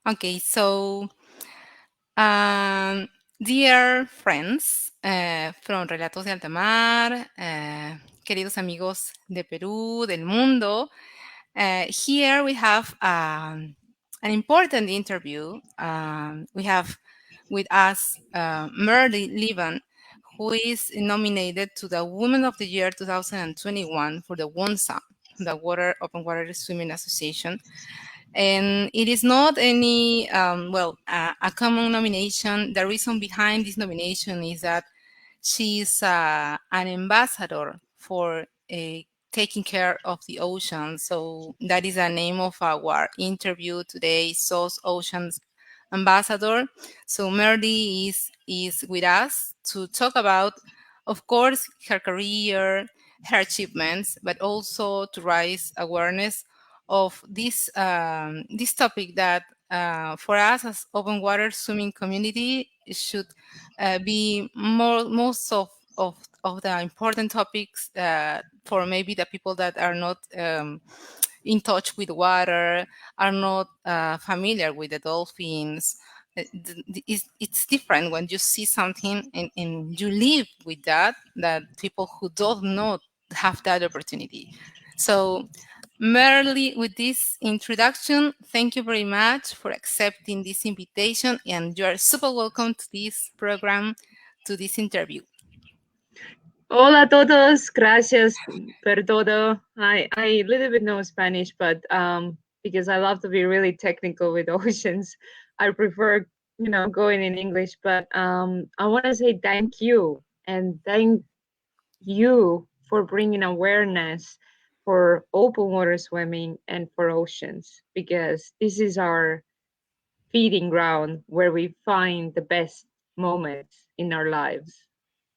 Okay, so dear friends from Relatos de Alta Mar, queridos amigos de Perú, del mundo, here we have an important interview. We have with us Merle Liivand, who is nominated to the Woman of the Year 2021 for the WONSA, the Open Water Swimming Association. And it is not any, a common nomination. The reason behind this nomination is that she's an ambassador for taking care of the ocean. So that is the name of our interview today, SOS Oceans Ambassador. So Merle is with us to talk about, of course, her career, her achievements, but also to raise awareness of this topic that for us as open water swimming community should be most of the important topics for maybe the people that are not in touch with water, are not familiar with the dolphins. It's different when you see something and you live with that people who don't know have that opportunity. So Merely, with this introduction, thank you very much for accepting this invitation, and you are super welcome to this program, to this interview. Hola a todos, gracias por todo. I little bit know Spanish, but because I love to be really technical with oceans, I prefer going in English. But I want to say thank you and thank you for bringing awareness for open water swimming and for oceans, because this is our feeding ground where we find the best moments in our lives.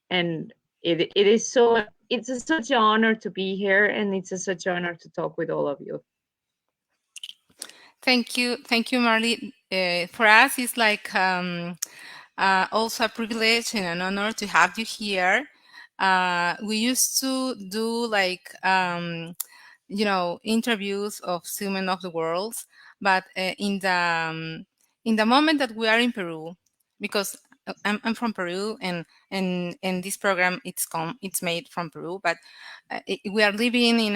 And it is so, such an honor to be here, and it's such an honor to talk with all of you. Thank you, Marley. For us, it's like also a privilege and an honor to have you here. We used to do like interviews of women of the world, but in the moment that we are in Peru, because I'm from Peru, and this program it's made from Peru, but we are living in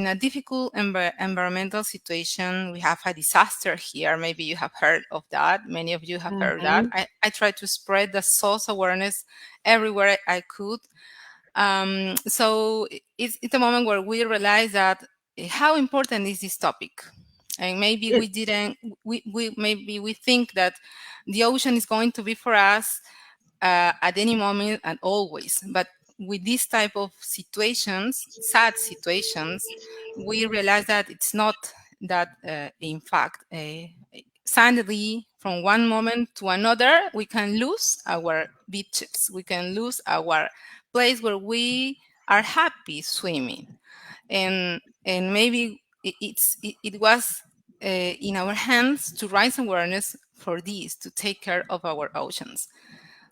a difficult environmental situation. We have a disaster here. Maybe you have heard of that. Many of you have heard that. I try to spread the SOS awareness everywhere I could. So it's a moment where we realize that how important is this topic, and maybe we didn't. Maybe we think that the ocean is going to be for us at any moment and always, but with this type of situations, sad situations, we realize that it's not that. In fact, suddenly, from one moment to another, we can lose our beaches. We can lose our place where we are happy swimming, and maybe it was in our hands to raise awareness for this, to take care of our oceans.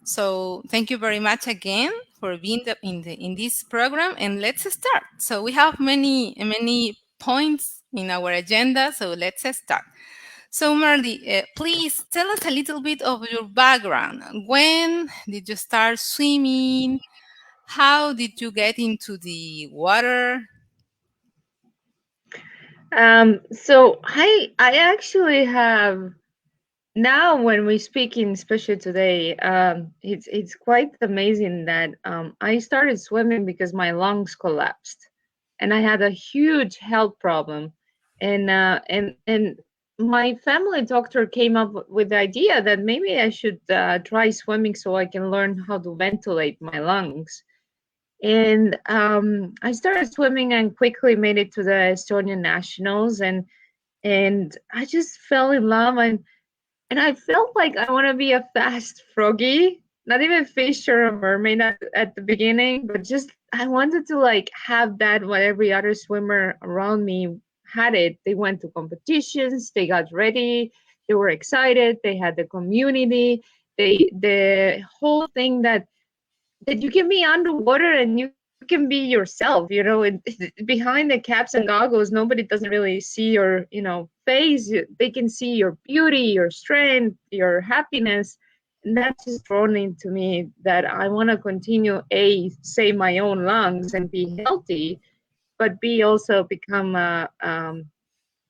So thank you very much again for being in this program, and let's start. So we have many points in our agenda, so let's start. So Marley, please tell us a little bit of your background. When did you start swimming? How did you get into the water? So I actually have, now when we speak in especially today, it's quite amazing that I started swimming because my lungs collapsed, and I had a huge health problem, and my family doctor came up with the idea that maybe I should try swimming so I can learn how to ventilate my lungs. And I started swimming and quickly made it to the Estonian nationals, and I just fell in love, and I felt like I want to be a fast froggy, not even fish or a mermaid at the beginning, but just I wanted to like have that what every other swimmer around me had it. They went to competitions, they got ready, they were excited, they had the community, the whole thing that you can be underwater and you you can be yourself, behind the caps and goggles, nobody doesn't really see your, face. They can see your beauty, your strength, your happiness. And that's just drawn into me that I want to continue, save my own lungs and be healthy, but b also become a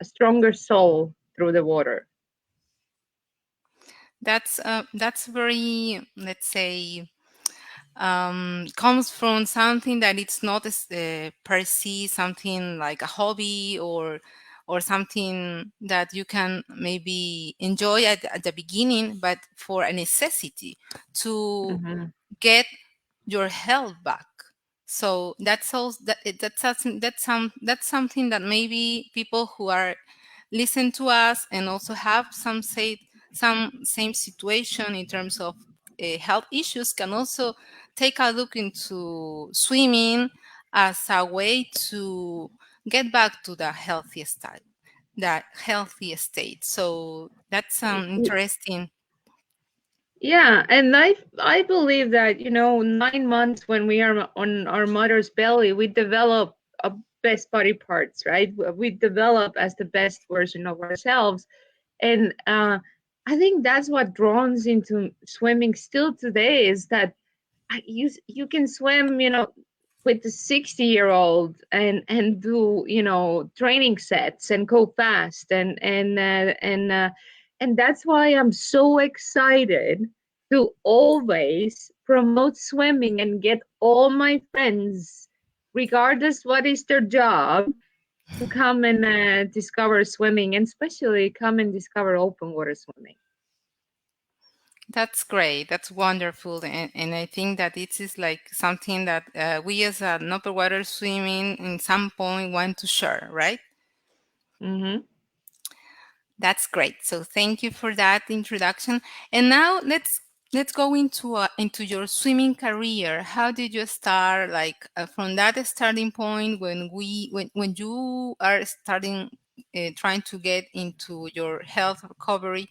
stronger soul through the water. That's very, let's say, comes from something that it's not per se something like a hobby or something that you can maybe enjoy at the beginning, but for a necessity to Hmm. get your health back. So that's also that's something that maybe people who are listen to us and also have some same situation in terms of health issues can also take a look into swimming as a way to get back to the healthy state. So that's interesting. Yeah, and I believe that 9 months when we are on our mother's belly, we develop a best body parts, right? We develop as the best version of ourselves, and I think that's what draws into swimming still today is that you can swim, with the 60-year-old and do training sets and go fast and that's why I'm so excited to always promote swimming and get all my friends, regardless what is their job, to come and discover swimming, and especially come and discover open water swimming. That's great. That's wonderful. And I think that this is like something that we as an upper water swimming in some point want to share, right? Hmm. That's great. So thank you for that introduction. And now let's go into your swimming career. How did you start? Like from that starting point when you are starting trying to get into your health recovery,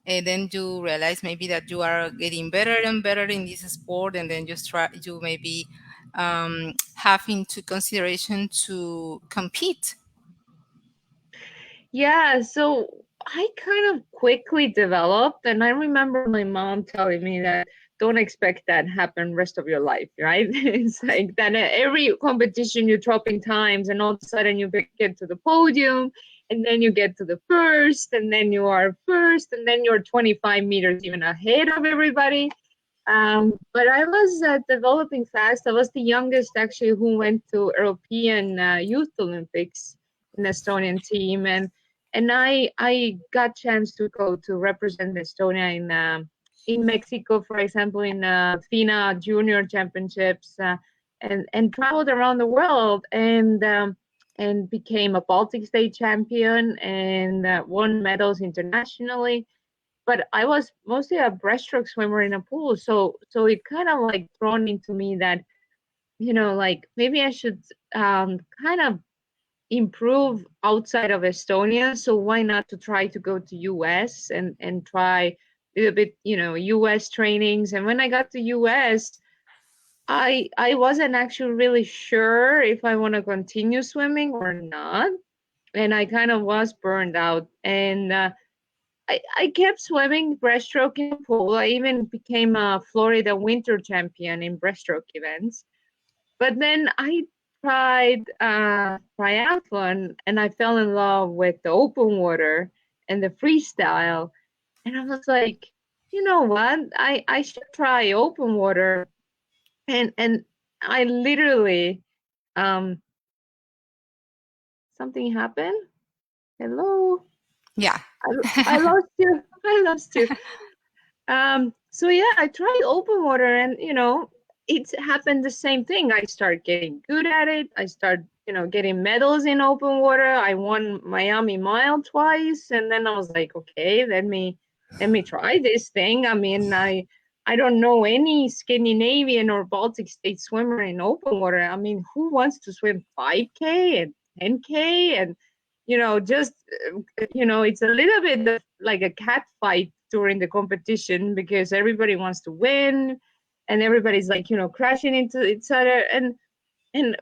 and then you realize maybe that you are getting better and better in this sport, and then you maybe have into consideration to compete. Yeah, so I kind of quickly developed, and I remember my mom telling me that don't expect that happen rest of your life, right? It's like that every competition you're dropping times, and all of a sudden you get to the podium, and then you get to the first, and then you are first, and then you're 25 meters even ahead of everybody. But I was developing fast. I was the youngest actually who went to European Youth Olympics in Estonian team, and I got chance to go to represent Estonia in Mexico, for example, in FINA Junior Championships, and traveled around the world and became a Baltic State champion and won medals internationally. But I was mostly a breaststroke swimmer in a pool, so it kind of like thrown into me that like maybe I should kind of improve outside of Estonia. So why not to try to go to US and try a little bit, US trainings. And when I got to US, I wasn't actually really sure if I want to continue swimming or not. And I kind of was burned out. And I kept swimming breaststroke in the pool. I even became a Florida winter champion in breaststroke events. But then I tried triathlon and I fell in love with the open water and the freestyle. And I was like, you know what? I should try open water. And I literally um something happened. Hello. Yeah. I lost you. I lost you. So yeah, I tried open water and it's happened the same thing. I start getting good at it. I start, getting medals in open water. I won Miami Mile twice, and then I was like, okay, let me try this thing. I mean, I don't know any Scandinavian or Baltic state swimmer in open water. I mean, who wants to swim 5K and 10K and just it's a little bit like a cat fight during the competition because everybody wants to win and everybody's like crashing into each other. And and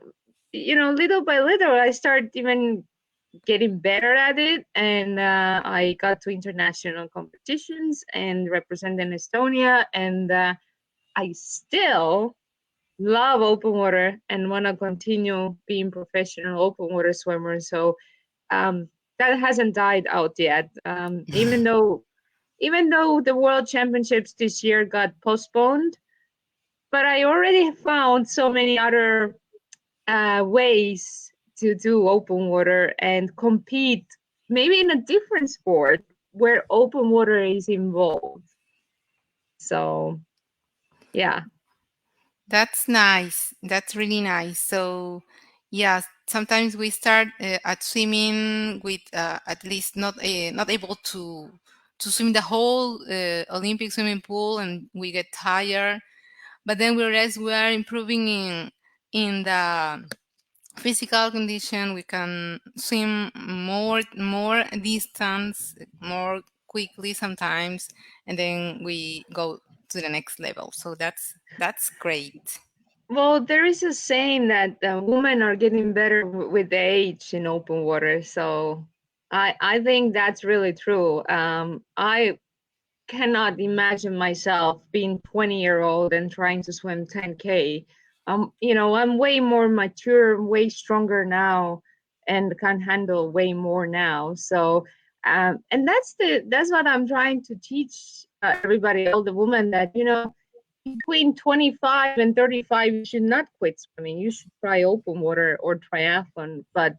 little by little, I started even getting better at it, and I got to international competitions and representing Estonia, and I still love open water and want to continue being professional open water swimmer. So um, that hasn't died out yet. Even though the World Championships this year got postponed, but I already found so many other ways to do open water and compete, maybe in a different sport where open water is involved. So yeah. That's nice. That's really nice. So, yeah, sometimes we start at swimming with at least not able to swim the whole Olympic swimming pool, and we get tired. But then we realize we are improving in the physical condition. We can swim more distance more quickly sometimes, and then we go to the next level. So that's great. Well, there is a saying that women are getting better with the age in open water. So I think that's really true. I cannot imagine myself being 20-year-old and trying to swim 10K. I'm way more mature, way stronger now, and can handle way more now. So, and that's what I'm trying to teach everybody, all the women, that between 25 and 35, you should not quit swimming. You should try open water or triathlon, but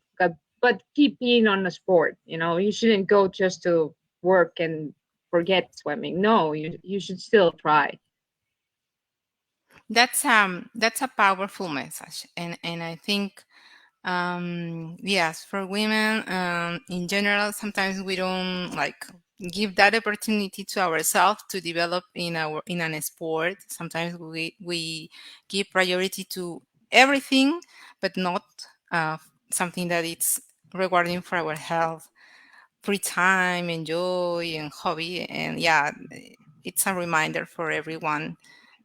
keep being on the sport. You shouldn't go just to work and forget swimming. No, you should still try. That's a powerful message, and I think yes, for women in general, sometimes we don't like give that opportunity to ourselves to develop in an sport. Sometimes we give priority to everything, but not uh, something that it's rewarding for our health, free time, and joy, and hobby. And yeah, it's a reminder for everyone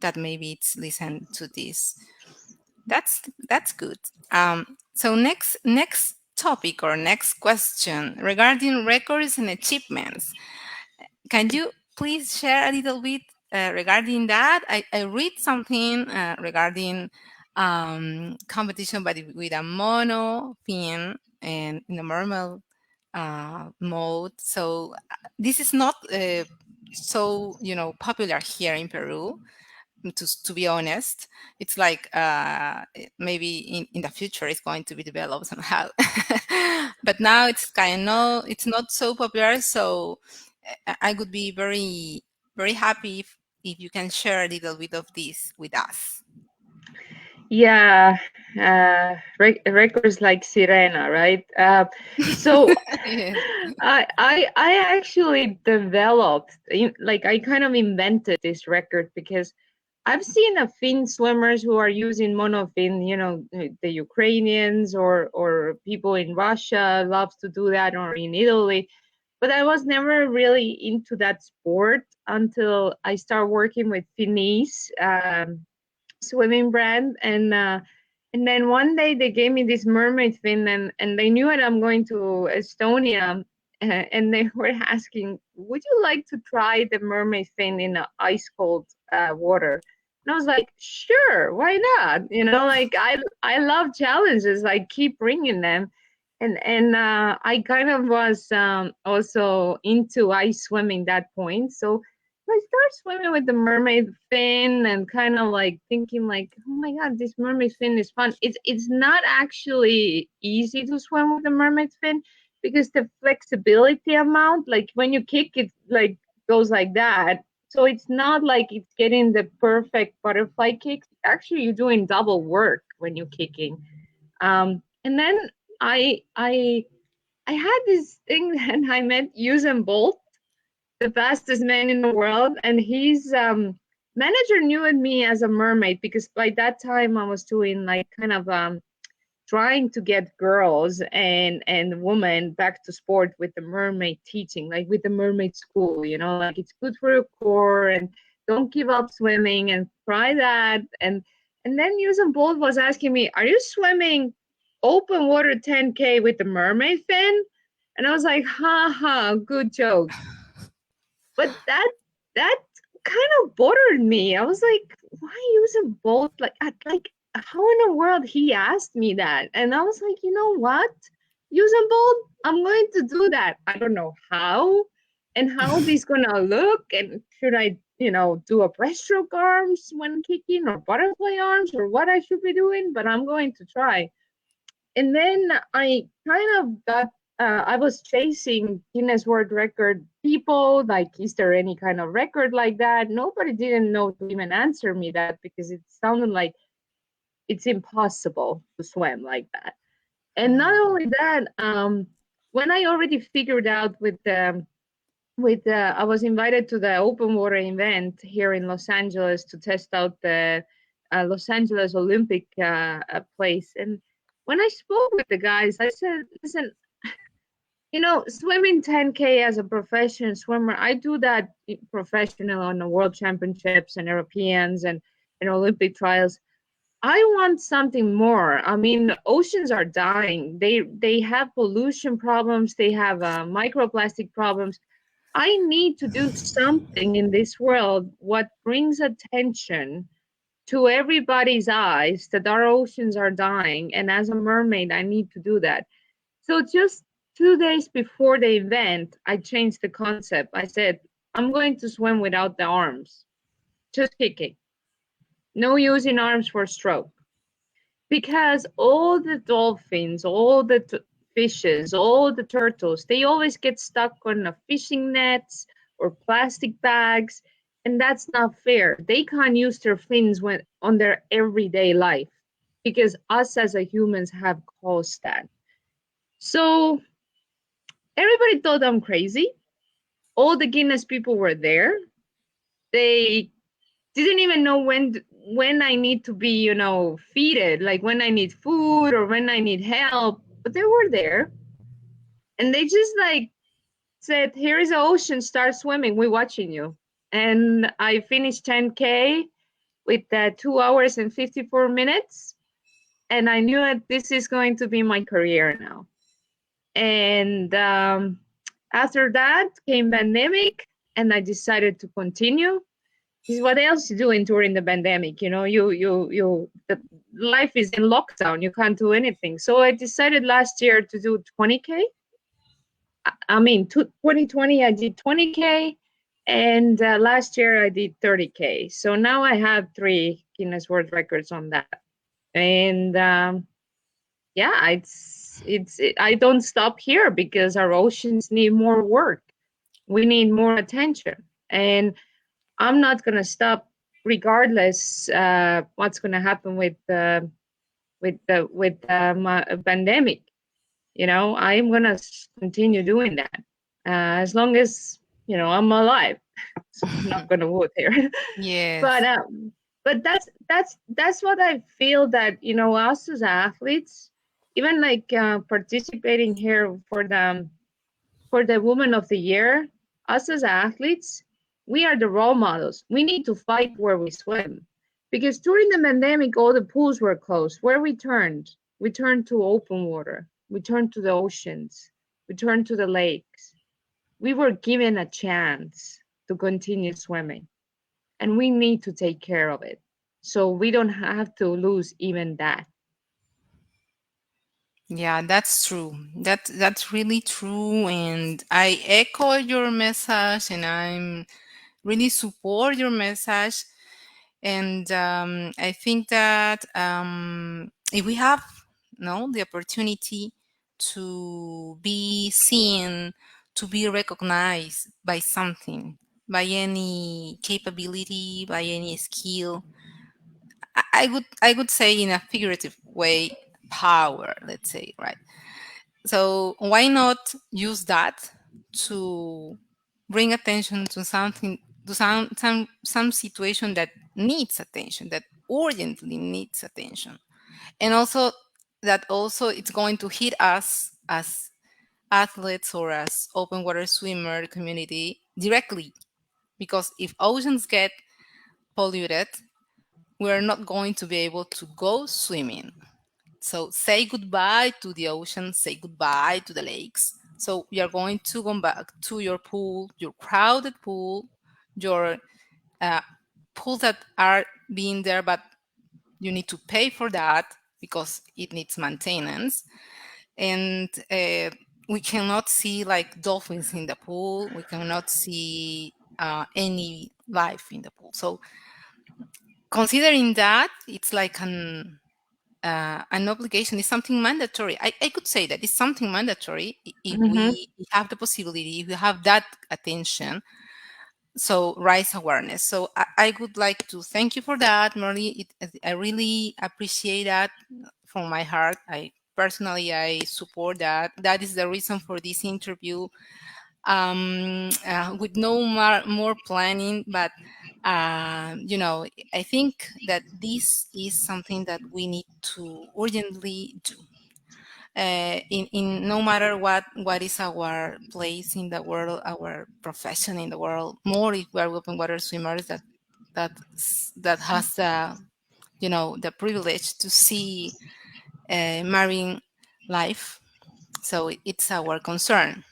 that maybe it's listen to this. That's good. So next topic or next question regarding records and achievements. Can you please share a little bit regarding that? I read something regarding competition, but with a mono fin and in a normal mode. So this is not so popular here in Peru, to be honest. It's like maybe in the future it's going to be developed somehow. But now it's not so popular. So I would be very happy if you can share a little bit of this with us. Yeah, records like Sirena, right? So Yes. I actually developed, like, I kind of invented this record because I've seen a Finn swimmers who are using monofin. The Ukrainians or people in Russia loves to do that, or in Italy. But I was never really into that sport until I started working with Finnish swimming brand, and then one day they gave me this mermaid fin, and they knew that I'm going to Estonia, and they were asking, would you like to try the mermaid fin in ice cold water? And I was like, sure, why not? Like, I love challenges. I keep bringing them. And I kind of was also into ice swimming that point. So I started swimming with the mermaid fin and kind of like thinking like, oh my god, this mermaid fin is fun. It's not actually easy to swim with the mermaid fin because the flexibility amount, like when you kick it, like goes like that. So it's not like it's getting the perfect butterfly kick. Actually, you're doing double work when you're kicking. And then I I I had this thing that I met Usain Bolt, the fastest man in the world, and his manager knew me as a mermaid because by that time I was doing like kind of trying to get girls and women back to sport with the mermaid teaching, like with the mermaid school. Like it's good for your core, and don't give up swimming and try that. And then Usain Bolt was asking me, "Are you swimming open water 10K with the mermaid fin?" And I was like, "Ha ha, good joke." But that kind of bothered me. I was like, "Why Usain Bolt? Like how in the world he asked me that?" And I was like, "You know what, Usain Bolt, I'm going to do that. I don't know how and how this gonna look, and should I, do a breaststroke arms when kicking or butterfly arms or what I should be doing, but I'm going to try." And then I kind of got I was chasing Guinness World Record people, like, is there any kind of record like that? Nobody didn't know to even answer me that because it sounded like it's impossible to swim like that. And not only that, when I already figured out I was invited to the open water event here in Los Angeles to test out the Los Angeles Olympic place. And when I spoke with the guys, I said, "Listen, swimming 10K as a professional swimmer, I do that professional on the world championships and Europeans and Olympic trials. I want something more. I mean, oceans are dying. They have pollution problems. They have microplastic problems. I need to do something in this world what brings attention to everybody's eyes that our oceans are dying. And as a mermaid, I need to do that." So just 2 days before the event, I changed the concept. I said, "I'm going to swim without the arms, just kicking. No using arms for stroke." Because all the dolphins, all the fishes, all the turtles, they always get stuck on the fishing nets or plastic bags, and that's not fair. They can't use their fins when on their everyday life because us as a humans have caused that. So everybody thought I'm crazy. All the Guinness people were there. They didn't even know when I need to be, feeded, like when I need food or when I need help, but they were there. And they just like said, "Here is the ocean, start swimming, we're watching you." And I finished 10K with 2 hours and 54 minutes. And I knew that this is going to be my career now. And after that came pandemic, and I decided to continue. Is what else you doing during the pandemic? The life is in lockdown. You can't do anything. So I decided last year to do 20K. I mean, 2020 I did 20K, and last year I did 30K. So now I have 3 Guinness World Records on that. And yeah, I don't stop here because our oceans need more work. We need more attention, and I'm not gonna stop regardless what's gonna happen with my pandemic. I'm gonna continue doing that as long as I'm alive. So I'm not gonna vote here, but Yes. that's what I feel, that us as athletes, even like participating here for the Woman of the Year, us as athletes, we are the role models. We need to fight where we swim. Because during the pandemic, all the pools were closed. Where we turned? We turned to open water. We turned to the oceans. We turned to the lakes. We were given a chance to continue swimming, and we need to take care of it. So we don't have to lose even that. Yeah, that's true. That's really true, and I echo your message, and I'm really support your message. And I think that if we have no the opportunity to be seen, to be recognized by something, by any capability, by any skill, I would say in a figurative way, power. Let's say, right. So why not use that to bring attention to something, to some situation that needs attention, that urgently needs attention, and also that also it's going to hit us as athletes or as open water swimmer community directly, because if oceans get polluted, we're not going to be able to go swimming. So say goodbye to the ocean, say goodbye to the lakes. So you're going to go back to your pool, your crowded pool, your uh, pools that are being there, but you need to pay for that because it needs maintenance. And we cannot see like dolphins in the pool. We cannot see any life in the pool. So considering that, it's like an obligation, is something mandatory. I could say that it's something mandatory if Hmm. we have the possibility, if we have that attention. So raise awareness. So I would like to thank you for that, Merle. I really appreciate that from my heart. I support that. That is the reason for this interview. With no more planning, but I think that this is something that we need to urgently do. In no matter what is our place in the world, our profession in the world, more if we are open water swimmers that has the privilege to see marine life. So it's our concern.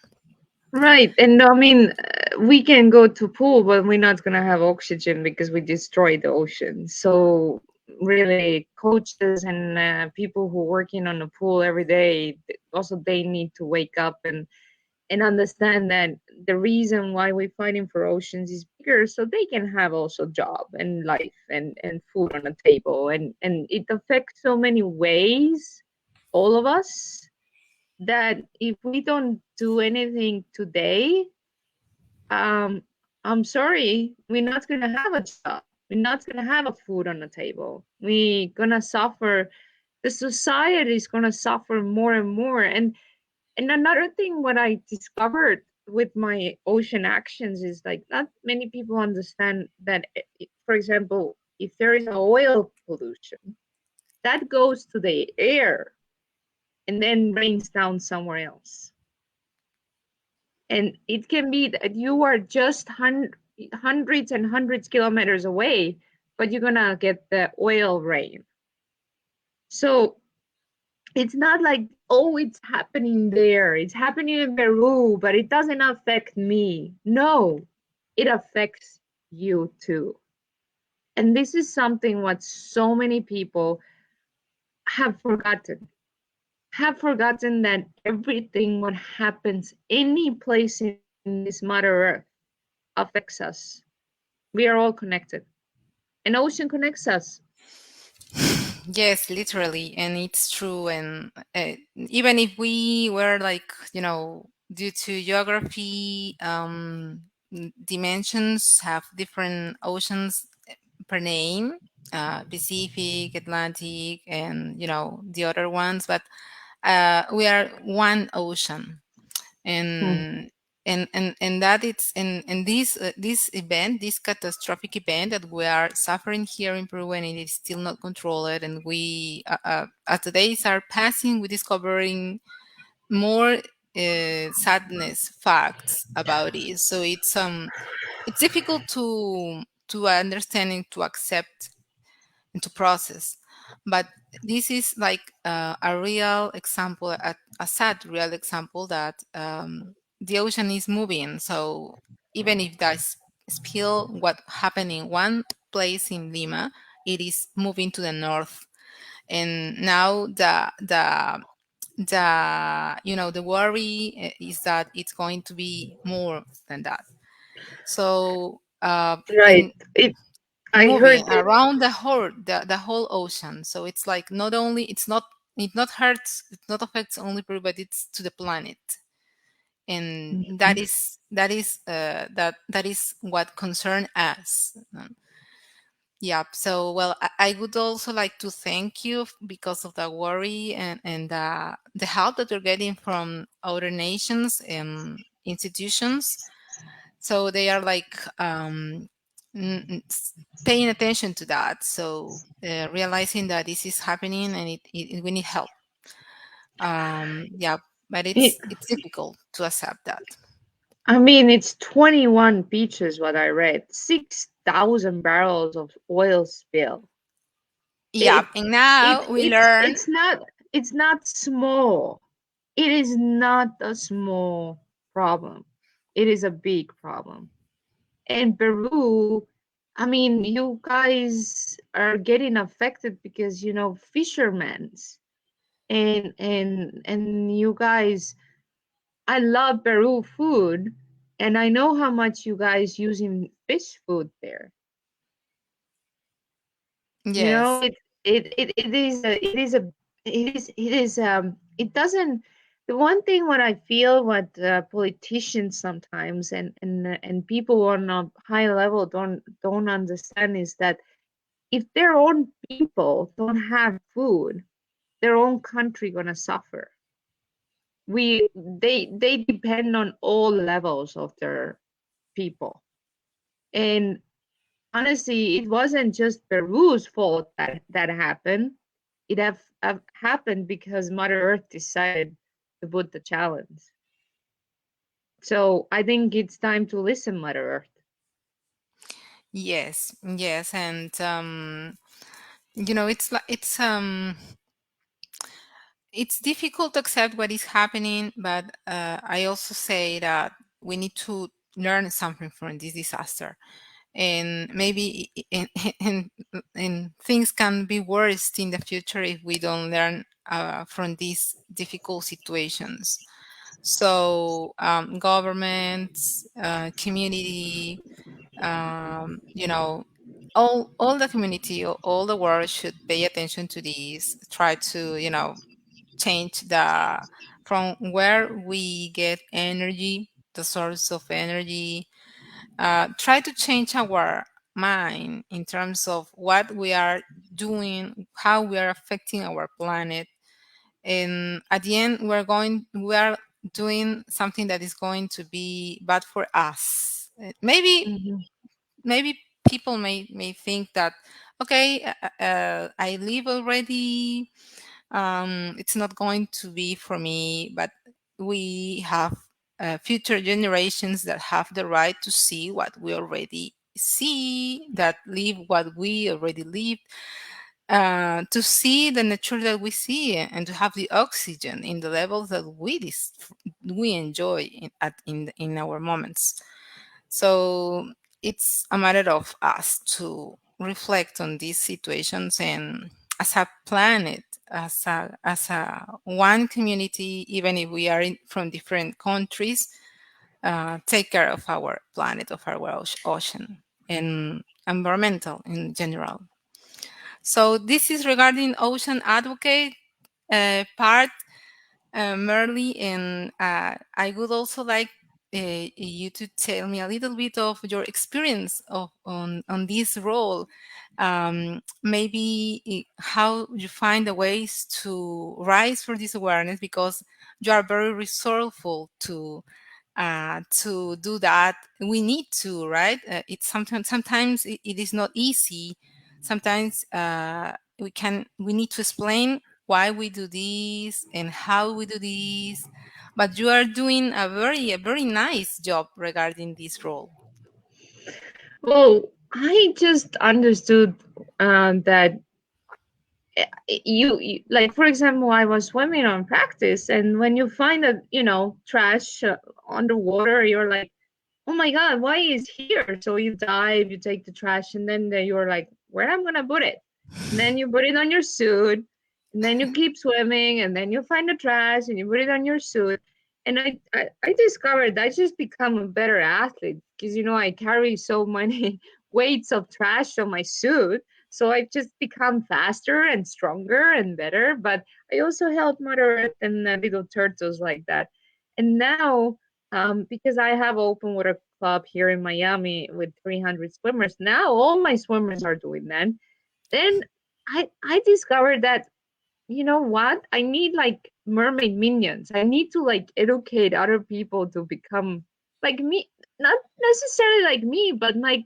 Right. And I mean, we can go to pool, but we're not going to have oxygen because we destroy the ocean. So, really, coaches and people who are working on the pool every day, also they need to wake up and understand that the reason why we're fighting for oceans is bigger so they can have also job and life and food on the table, and it affects so many ways, all of us, that if we don't do anything today, um I'm sorry, we're not going to have a job, we're not going to have a food on the table, we're going to suffer, the society is going to suffer more and more. And another thing, what I discovered with my ocean actions is like not many people understand that, for example, if there is oil pollution, that goes to the air and then rains down somewhere else. And it can be that you are just hundreds and hundreds kilometers away, but you're gonna get the oil rain. So it's not like, oh, it's happening there, it's happening in Peru, but it doesn't affect me. No, it affects you too. And this is something what so many people have forgotten, that everything what happens any place in this mother earth affects us. We are all connected, and ocean connects us. Yes, literally, and it's true. And even if we were like, due to geography, dimensions have different oceans per name, Pacific, Atlantic, and the other ones, but we are one ocean. Hmm. And that it's in this event, this catastrophic event that we are suffering here in Peru, and it is still not controlled, and we as the days are passing, we're discovering more sadness facts about it. So it's difficult to understand and to accept and to process. But this is like a real example, a sad real example that the ocean is moving. So even if that's spill what happened in one place in Lima, it is moving to the north. And now the worry is that it's going to be more than that. So Right. and It. I moving heard that. around the whole ocean. So it's like not only it not hurts, it not affects only Peru, but it's to the planet. And that is what concern us. Yeah. So, well, I would also like to thank you because of the worry and the help that you're getting from other nations and institutions. So they are like paying attention to that. So realizing that this is happening, and we need help. Yeah, but It, it's difficult to accept that. I mean, it's 21 beaches, what I read, 6,000 barrels of oil spill. Yeah, It and now we learn. it's not small. It is not a small problem. It is a big problem. And Peru, I mean, you guys are getting affected because fishermen, and you guys, I love Peru food, and I know how much you guys using fish food there. Yes. It is a it doesn't. The one thing what I feel, what politicians sometimes and people on a high level don't understand, is that if their own people don't have food, their own country gonna suffer. They depend on all levels of their people. And honestly, it wasn't just Peru's fault that happened. It have happened because Mother Earth decided to put the challenge. So I think it's time to listen, Mother Earth. Yes, yes, and it's difficult to accept what is happening, but I also say that we need to learn something from this disaster, and maybe and things can be worse in the future if we don't learn from these difficult situations. So governments, community, you know, all the community, all the world should pay attention to this. Try to change the from where we get energy, the source of energy. Try to change our mind in terms of what we are doing, how we are affecting our planet, and at the end we are doing something that is going to be bad for us. Mhm. Maybe people may think that, okay, I live already, it's not going to be for me, but we have future generations that have the right to see what we already see, that live what we already live, to see the nature that we see, and to have the oxygen in the levels that we enjoy in our moments. So it's a matter of us to reflect on these situations, and as a planet, as a one community, even if we are from different countries, take care of our planet, of our ocean, and environmental in general. So this is regarding ocean advocate part, Merle, and I would also like you to tell me a little bit of your experience on this role. Maybe how you find the ways to rise for this awareness, because you are very resourceful to do that. We need to, right? It's sometimes it is not easy. Sometimes we need to explain why we do this and how we do this, but you are doing a very nice job regarding this role. Well, I just understood that like, for example, I was swimming on practice, and when you find a trash underwater, you're like, oh my god, why is here? So you dive, you take the trash, and then you're like, where am I gonna put it? And then you put it on your suit, and then you keep swimming, and then you find the trash and you put it on your suit. And I discovered I just become a better athlete because I carry so many weights of trash on my suit. So I just become faster and stronger and better. But I also help Mother Earth and little turtles like that. And now, because I have open water club here in Miami with 300 swimmers. Now all my swimmers are doing that. Then I discovered that, you know what? I need like mermaid minions. I need to like educate other people to become like me, not necessarily like me, but like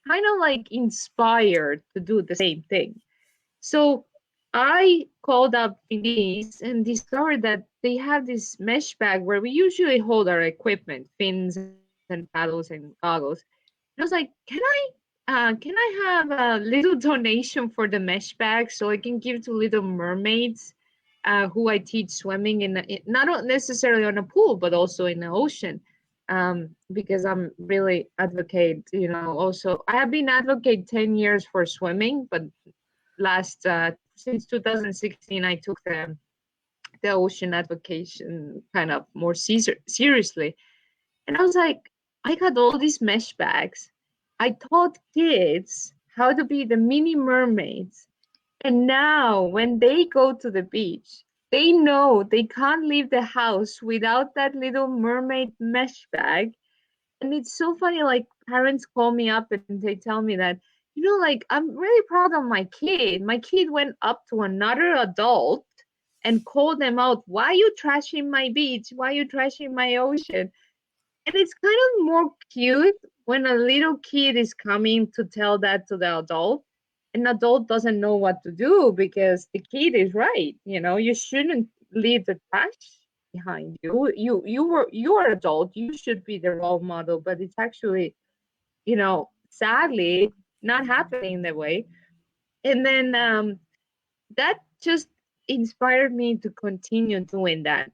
kind of like inspired to do the same thing. So I called up Finese and discovered that they have this mesh bag where we usually hold our equipment, fins and paddles and goggles. And I was like, can I? Can I have a little donation for the mesh bag so I can give to little mermaids who I teach swimming not necessarily on a pool, but also in the ocean. Because I'm really advocate, also I have been advocate 10 years for swimming, but last since 2016 I took the ocean advocation kind of more seriously. And I was like, I got all these mesh bags. I taught kids how to be the mini mermaids. And now, when they go to the beach, they know they can't leave the house without that little mermaid mesh bag. And it's so funny, like, parents call me up and they tell me that, like, I'm really proud of my kid. My kid went up to another adult and called them out, why are you trashing my beach? Why are you trashing my ocean? And it's kind of more cute when a little kid is coming to tell that to the adult. An adult doesn't know what to do because the kid is right. You shouldn't leave the trash behind you. You're adult. You should be the role model, but it's actually, sadly not happening that way. And then that just inspired me to continue doing that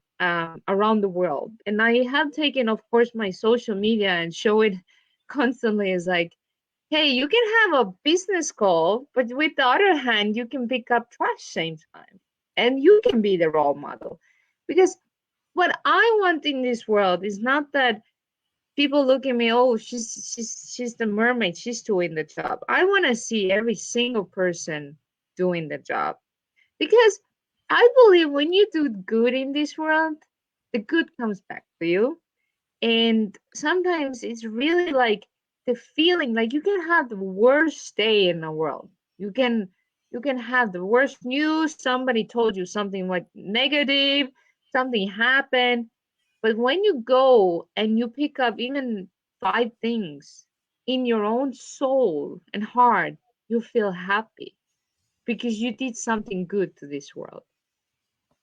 around the world. And I have taken, of course, my social media and show it constantly as like, hey, you can have a business call, but with the other hand, you can pick up trash same time. And you can be the role model. Because what I want in this world is not that people look at me, oh, she's the mermaid, she's doing the job. I want to see every single person doing the job because I believe when you do good in this world, the good comes back to you. And sometimes it's really like the feeling like you can have the worst day in the world. You can have the worst news, somebody told you something like negative, something happened. But when you go and you pick up even five things in your own soul and heart, you feel happy because you did something good to this world.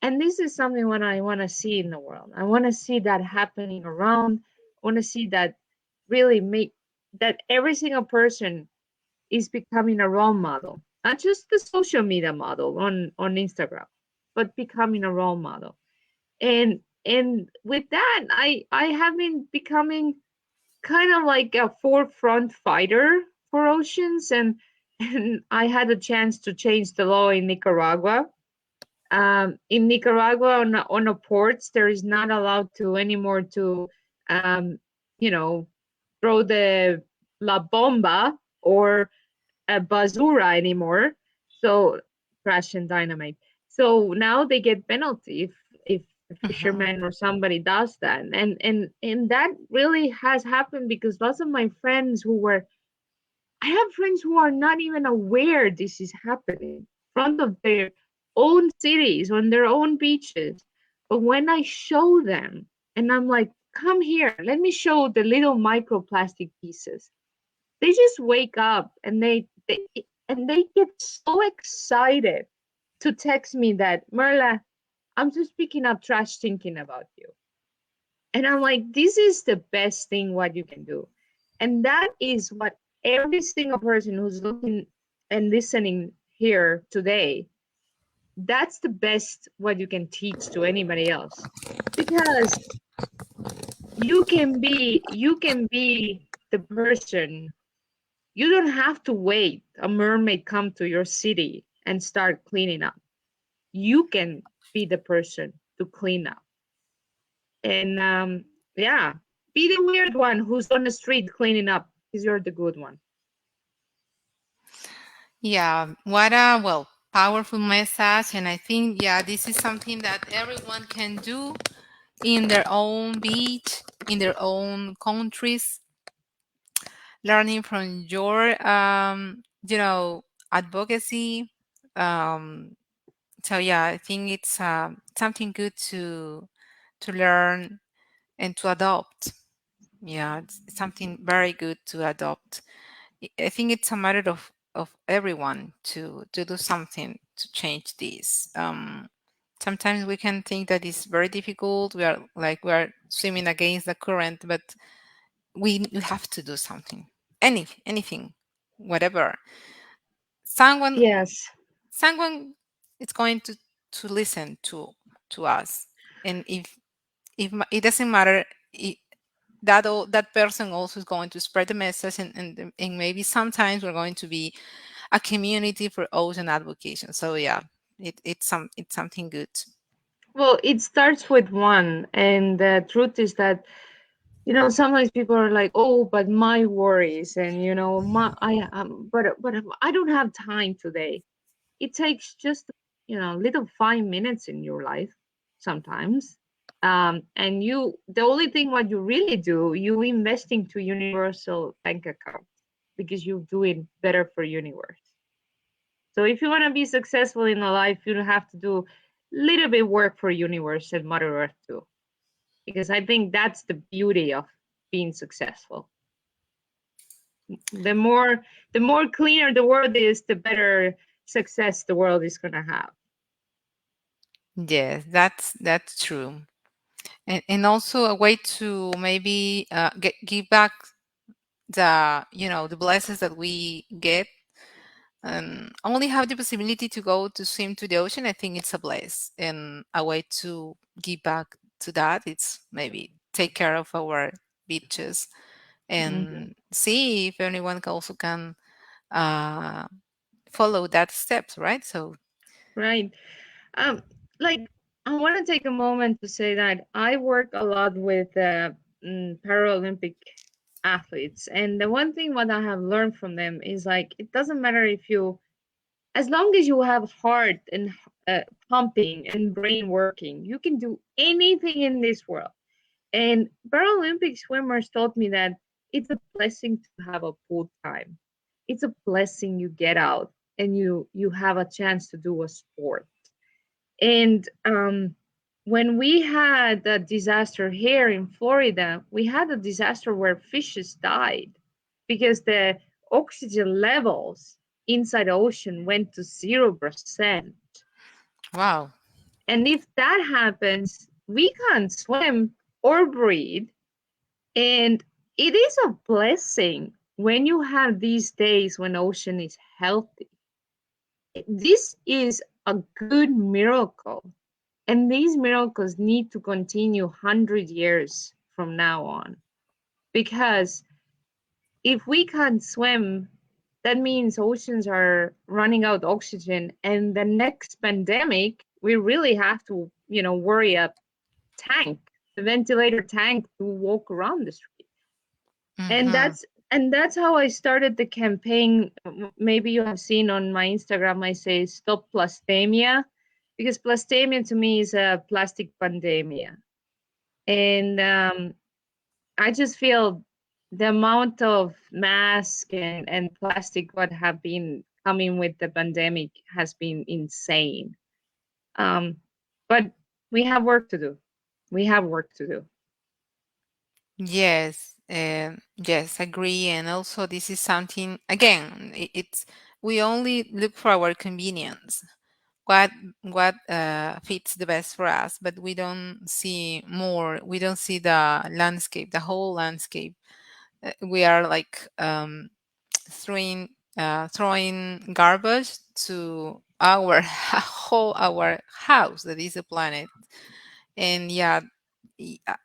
And this is something what I want to see in the world. I want to see that happening around. I want to see that really make that every single person is becoming a role model, not just the social media model on Instagram, but becoming a role model. And with that, I have been becoming kind of like a forefront fighter for oceans, and I had a chance to change the law in Nicaragua. In Nicaragua, on the ports, there is not allowed to anymore to, um, you know, throw the la bomba or a basura anymore. So trash and dynamite. So now they get penalty if a Mhm. fisherman or somebody does that, and that really has happened because lots of my friends who were I have friends who are not even aware this is happening in front of their own cities, on their own beaches. But when I show them and I'm like, come here, let me show the little microplastic pieces. They just wake up and they get so excited to text me that, Merla, I'm just picking up trash thinking about you. And I'm like, this is the best thing what you can do. And that is what every single person who's looking and listening here today, that's the best what you can teach to anybody else. Because you can be the person. You don't have to wait a mermaid come to your city and start cleaning up. You can be the person to clean up. And yeah, be the weird one who's on the street cleaning up because you're the good one. Yeah, what a powerful message. And I think, yeah, this is something that everyone can do in their own beach, in their own countries, learning from your, advocacy. Um, so yeah, I think it's something good to learn and to adopt. Yeah, it's something very good to adopt. I think it's a matter of everyone to do something to change this. Sometimes we can think that it's very difficult. We are swimming against the current, but we have to do something. Anything. whatever, someone Yes. someone is going to listen to us. And if it doesn't matter, that person also is going to spread the message, and maybe sometimes we're going to be a community for ocean advocation. So yeah, it's something good. Well, it starts with one, and the truth is that sometimes people are like, "Oh, but my worries," and my but I don't have time today. It takes just little 5 minutes in your life sometimes, and the only thing what you really do, you investing to universal bank account because you're doing better for universe. So if you want to be successful in a life, you have to do little bit work for universe and Mother Earth too, because I think that's the beauty of being successful. The more cleaner the world is, the better success the world is gonna have. Yes, that's true. And also a way to maybe give back the blessings that we get, and only have the possibility to go to swim to the ocean. I think it's a bless, and a way to give back to that, it's maybe take care of our beaches Mhm. and see if anyone also can uh, follow that steps, right? So Right. Um, like I want to take a moment to say that I work a lot with Paralympic athletes, and the one thing what I have learned from them is like it doesn't matter if you, as long as you have heart and pumping and brain working, you can do anything in this world. And Paralympic swimmers taught me that it's a blessing to have a pool time. It's a blessing you get out and you have a chance to do a sport. And when we had a disaster here in Florida, we had a disaster where fishes died because the oxygen levels inside the ocean went to 0%. wow. And if that happens, we can't swim or breathe. And it is a blessing when you have these days when ocean is healthy. This is a good miracle. And these miracles need to continue 100 years from now on. Because if we can't swim, that means oceans are running out oxygen. And the next pandemic, we really have to, worry a tank, the ventilator tank to walk around the street. and Hmm. that's and that's how I started the campaign. Maybe you have seen on my Instagram, I say stop plastemia, because plastemia to me is a plastic pandemia. And I just feel the amount of mask and plastic what have been coming with the pandemic has been insane. But we have work to do. We have work to do. Yes, yes, agree. And also, this is something again. It's we only look for our convenience, what fits the best for us, but we don't see more. We don't see the landscape, the whole landscape. We are like throwing garbage to our whole our house that is a planet. And yeah,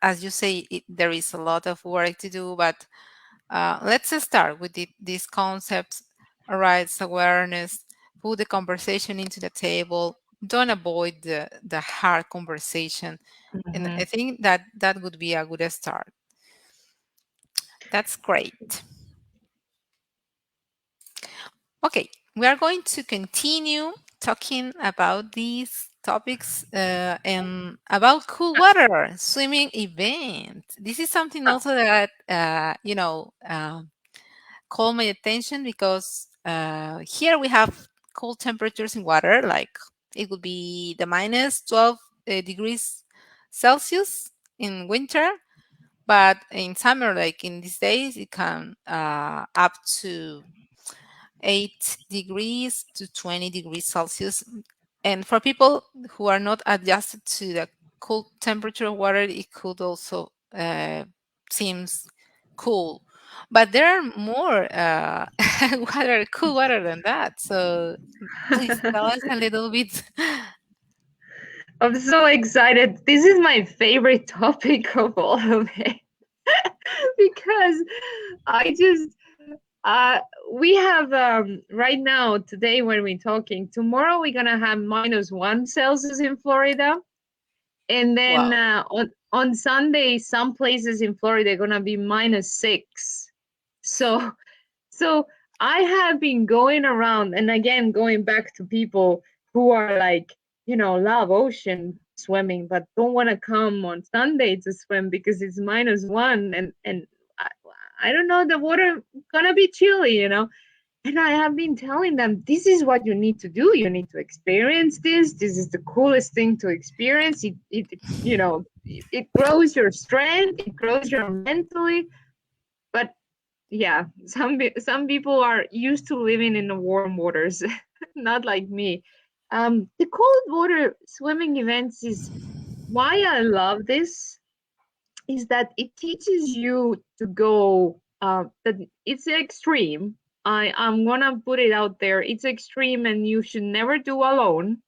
as you say, there is a lot of work to do, but let's start with these concepts: rights awareness, put the conversation into the table, don't avoid the hard conversation. And I Mhm. think that would be a good start. That's great. Okay, we are going to continue talking about these topics and about cool water swimming event. This is something Uh, also that caught my attention because here we have cold temperatures in water, like it would be the minus 12 degrees Celsius in winter, but in summer, like in these days, it can up to 8 degrees to 20 degrees Celsius. And for people who are not adjusted to the cold temperature of water, it could also seems cool. But there are more cool water than that. So please tell us a little bit. I'm so excited. This is my favorite topic of all of it because I just uh we have right now today when we're talking, tomorrow we're gonna have -1 Celsius in Florida, and then Wow. on Sunday some places in Florida are gonna be -6. So so I have been going around, and again, going back to people who are like, love ocean swimming, but don't want to come on Sunday to swim because it's -1, and I, I don't know, the water gonna be chilly. And I have been telling them, this is what you need to do. You need to experience this. This is the coolest thing to experience. It grows your strength. It grows your mentally. But yeah, some people are used to living in the warm waters, not like me. The cold water swimming events is why I love this, is that it teaches you to go, that it's extreme. I'm gonna put it out there. It's extreme, and you should never do alone.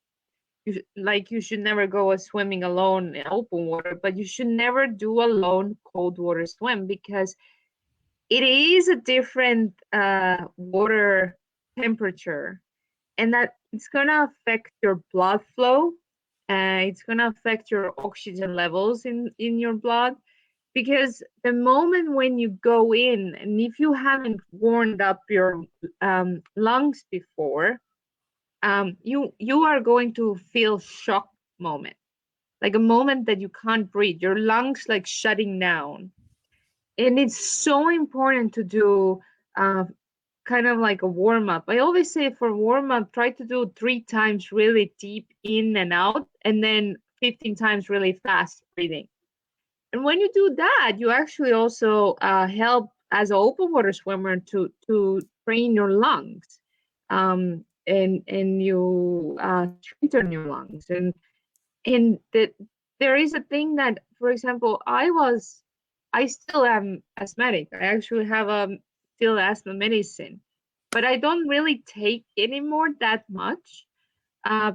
You should never go swimming alone in open water, but you should never do alone cold water swim, because it is a different water temperature, and that it's gonna affect your blood flow. It's gonna affect your oxygen levels in your blood, because the moment when you go in, and if you haven't warmed up your lungs before, you are going to feel shock moment, like a moment that you can't breathe, your lungs like shutting down. And it's so important to do uh, kind of like a warm up. I always say, for warm up, try to do 3 times really deep in and out, and then 15 times really fast breathing. And when you do that, you actually also help as an open water swimmer to train your lungs, and you strengthen your lungs. And that there is a thing that, for example, I still am asthmatic. I actually have still asthma medicine, but I don't really take anymore that much,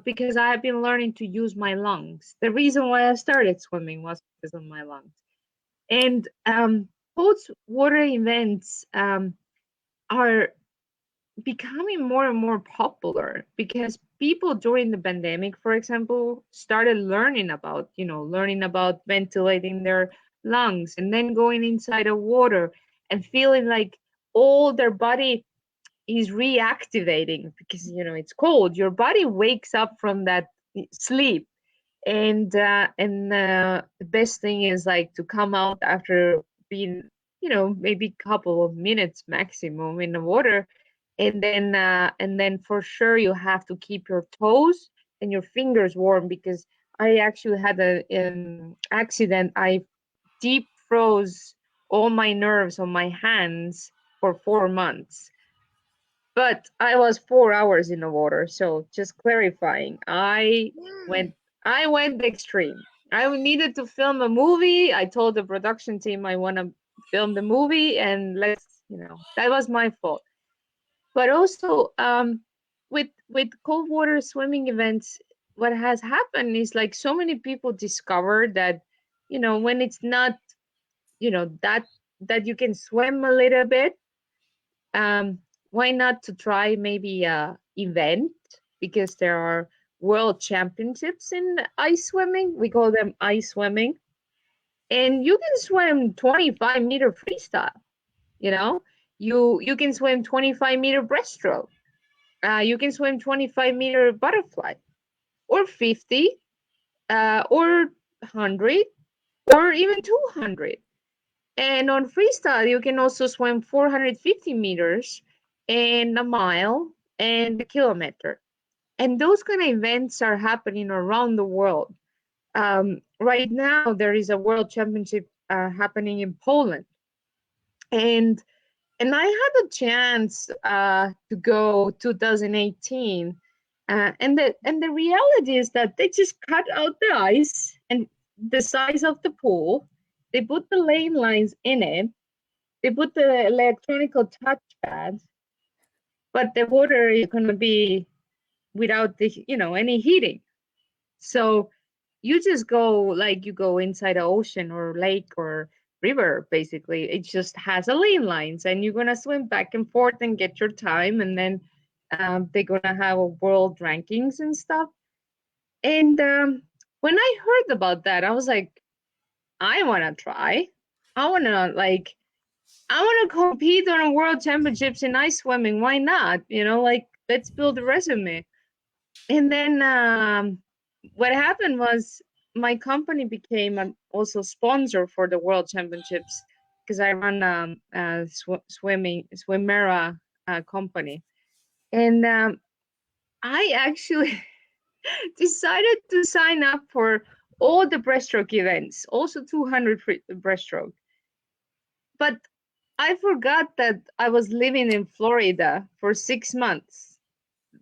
because I have been learning to use my lungs. The reason why I started swimming was because of my lungs. And cold water events are becoming more and more popular, because people during the pandemic, for example, started learning about ventilating their lungs, and then going inside of water and feeling like all their body is reactivating, because it's cold. Your body wakes up from that sleep, and the best thing is like to come out after being, maybe couple of minutes maximum in the water, and then for sure you have to keep your toes and your fingers warm, because I actually had an accident. I deep froze all my nerves on my hands for 4 months, but I was 4 hours in the water. So just clarifying, went I went extreme. I needed to film a movie. I told the production team I want to film the movie, and that was my fault. But also, with cold water swimming events, what has happened is like so many people discovered that, when it's not, that you can swim a little bit, um, why not to try maybe a event, because there are world championships in ice swimming. We call them ice swimming, and you can swim 25-meter freestyle. You know, you can swim 25-meter breaststroke. You can swim 25-meter butterfly, or 50, or 100, or even 200. And on freestyle, you can also swim 450 meters, and a mile, and a kilometer. And those kind of events are happening around the world. Right now, there is a world championship happening in Poland. And I had a chance to go 2018. And the reality is that they just cut out the ice and the size of the pool. They put the lane lines in it, they put the electronic touchpad, but the water is gonna be without the any heating. So you just go like you go inside the ocean or lake or river. Basically, it just has a lane lines, and you're gonna swim back and forth and get your time, and then they're gonna have a world rankings and stuff. And when I heard about that, I was like, I want to try. I want to like I want to compete on a world championships in ice swimming. Why not? Like let's build a resume. And then what happened was my company became also sponsor for the world championships because I run a swimmera company. And I actually decided to sign up for all the breaststroke events, also 200 free breaststroke. But I forgot that I was living in Florida for 6 months.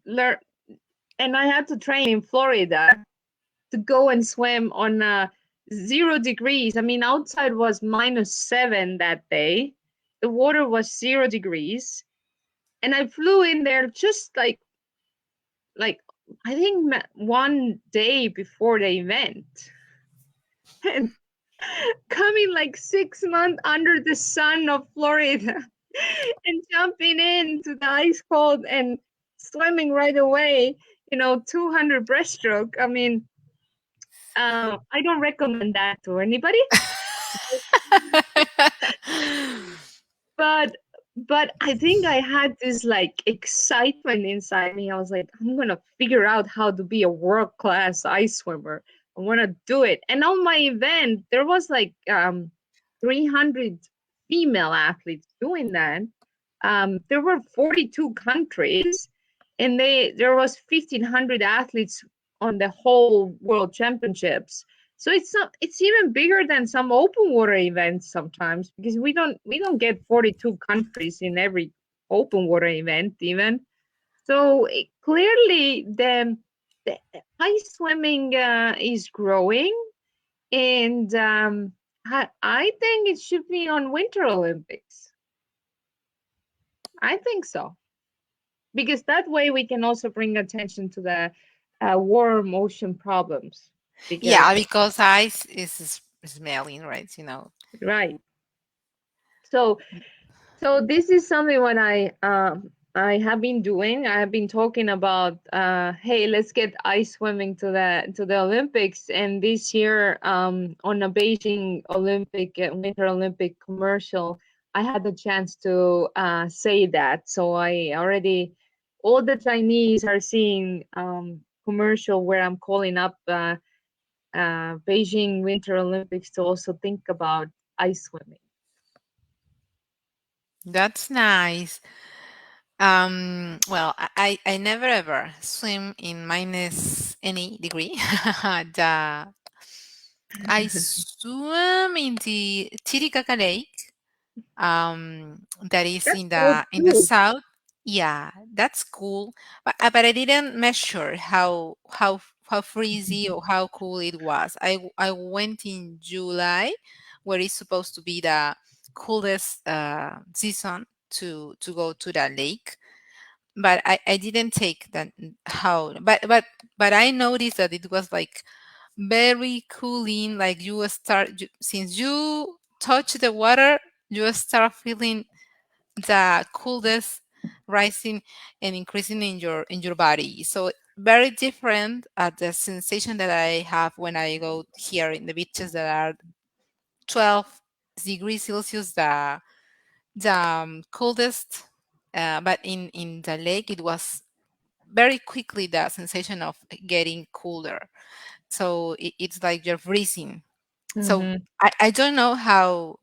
And I had to train in Florida to go and swim on 0 degrees. I mean, outside was -7 that day. The water was 0 degrees. And I flew in there just like I think one day before the event. And coming like 6 months under the sun of Florida and jumping into the ice cold and swimming right away, 200 breaststroke. I mean, I don't recommend that to anybody. but but I think I had this like excitement inside me. I was like, I'm gonna figure out how to be a world class ice swimmer. I want to do it. And on my event, there was like 300 female athletes doing that. There were 42 countries, and there was 1,500 athletes on the whole world championships. So it's even bigger than some open water events sometimes because we don't get 42 countries in every open water event even. So clearly the ice swimming is growing, and I think it should be on Winter Olympics. I think so because that way we can also bring attention to the warm ocean problems because Yeah, because ice is smelling, right? right. So this is something what I have been doing. I have been talking about hey, let's get ice swimming to the Olympics. And this year on a Beijing Olympic Winter Olympic commercial, I had the chance to say that. So I already all the Chinese are seeing commercial where I'm calling up Beijing Winter Olympics to also think about ice swimming. That's nice. Well, I never ever swim in minus any degree. the, I swim in the Titicaca Lake, that is That's in so the cool. south. Yeah, that's cool. But I didn't measure how freezy or how cool it was. I went in July, where it's supposed to be the coolest season to go to the lake. But I didn't take that how but I noticed that it was like very cooling. Like since you touch the water, you start feeling the coolness rising and increasing in your body. So very different at the sensation that I have when I go here in the beaches that are 12 degrees Celsius, the coldest. But in the lake, it was very quickly the sensation of getting cooler. So it's like you're freezing. So Mhm. I don't know how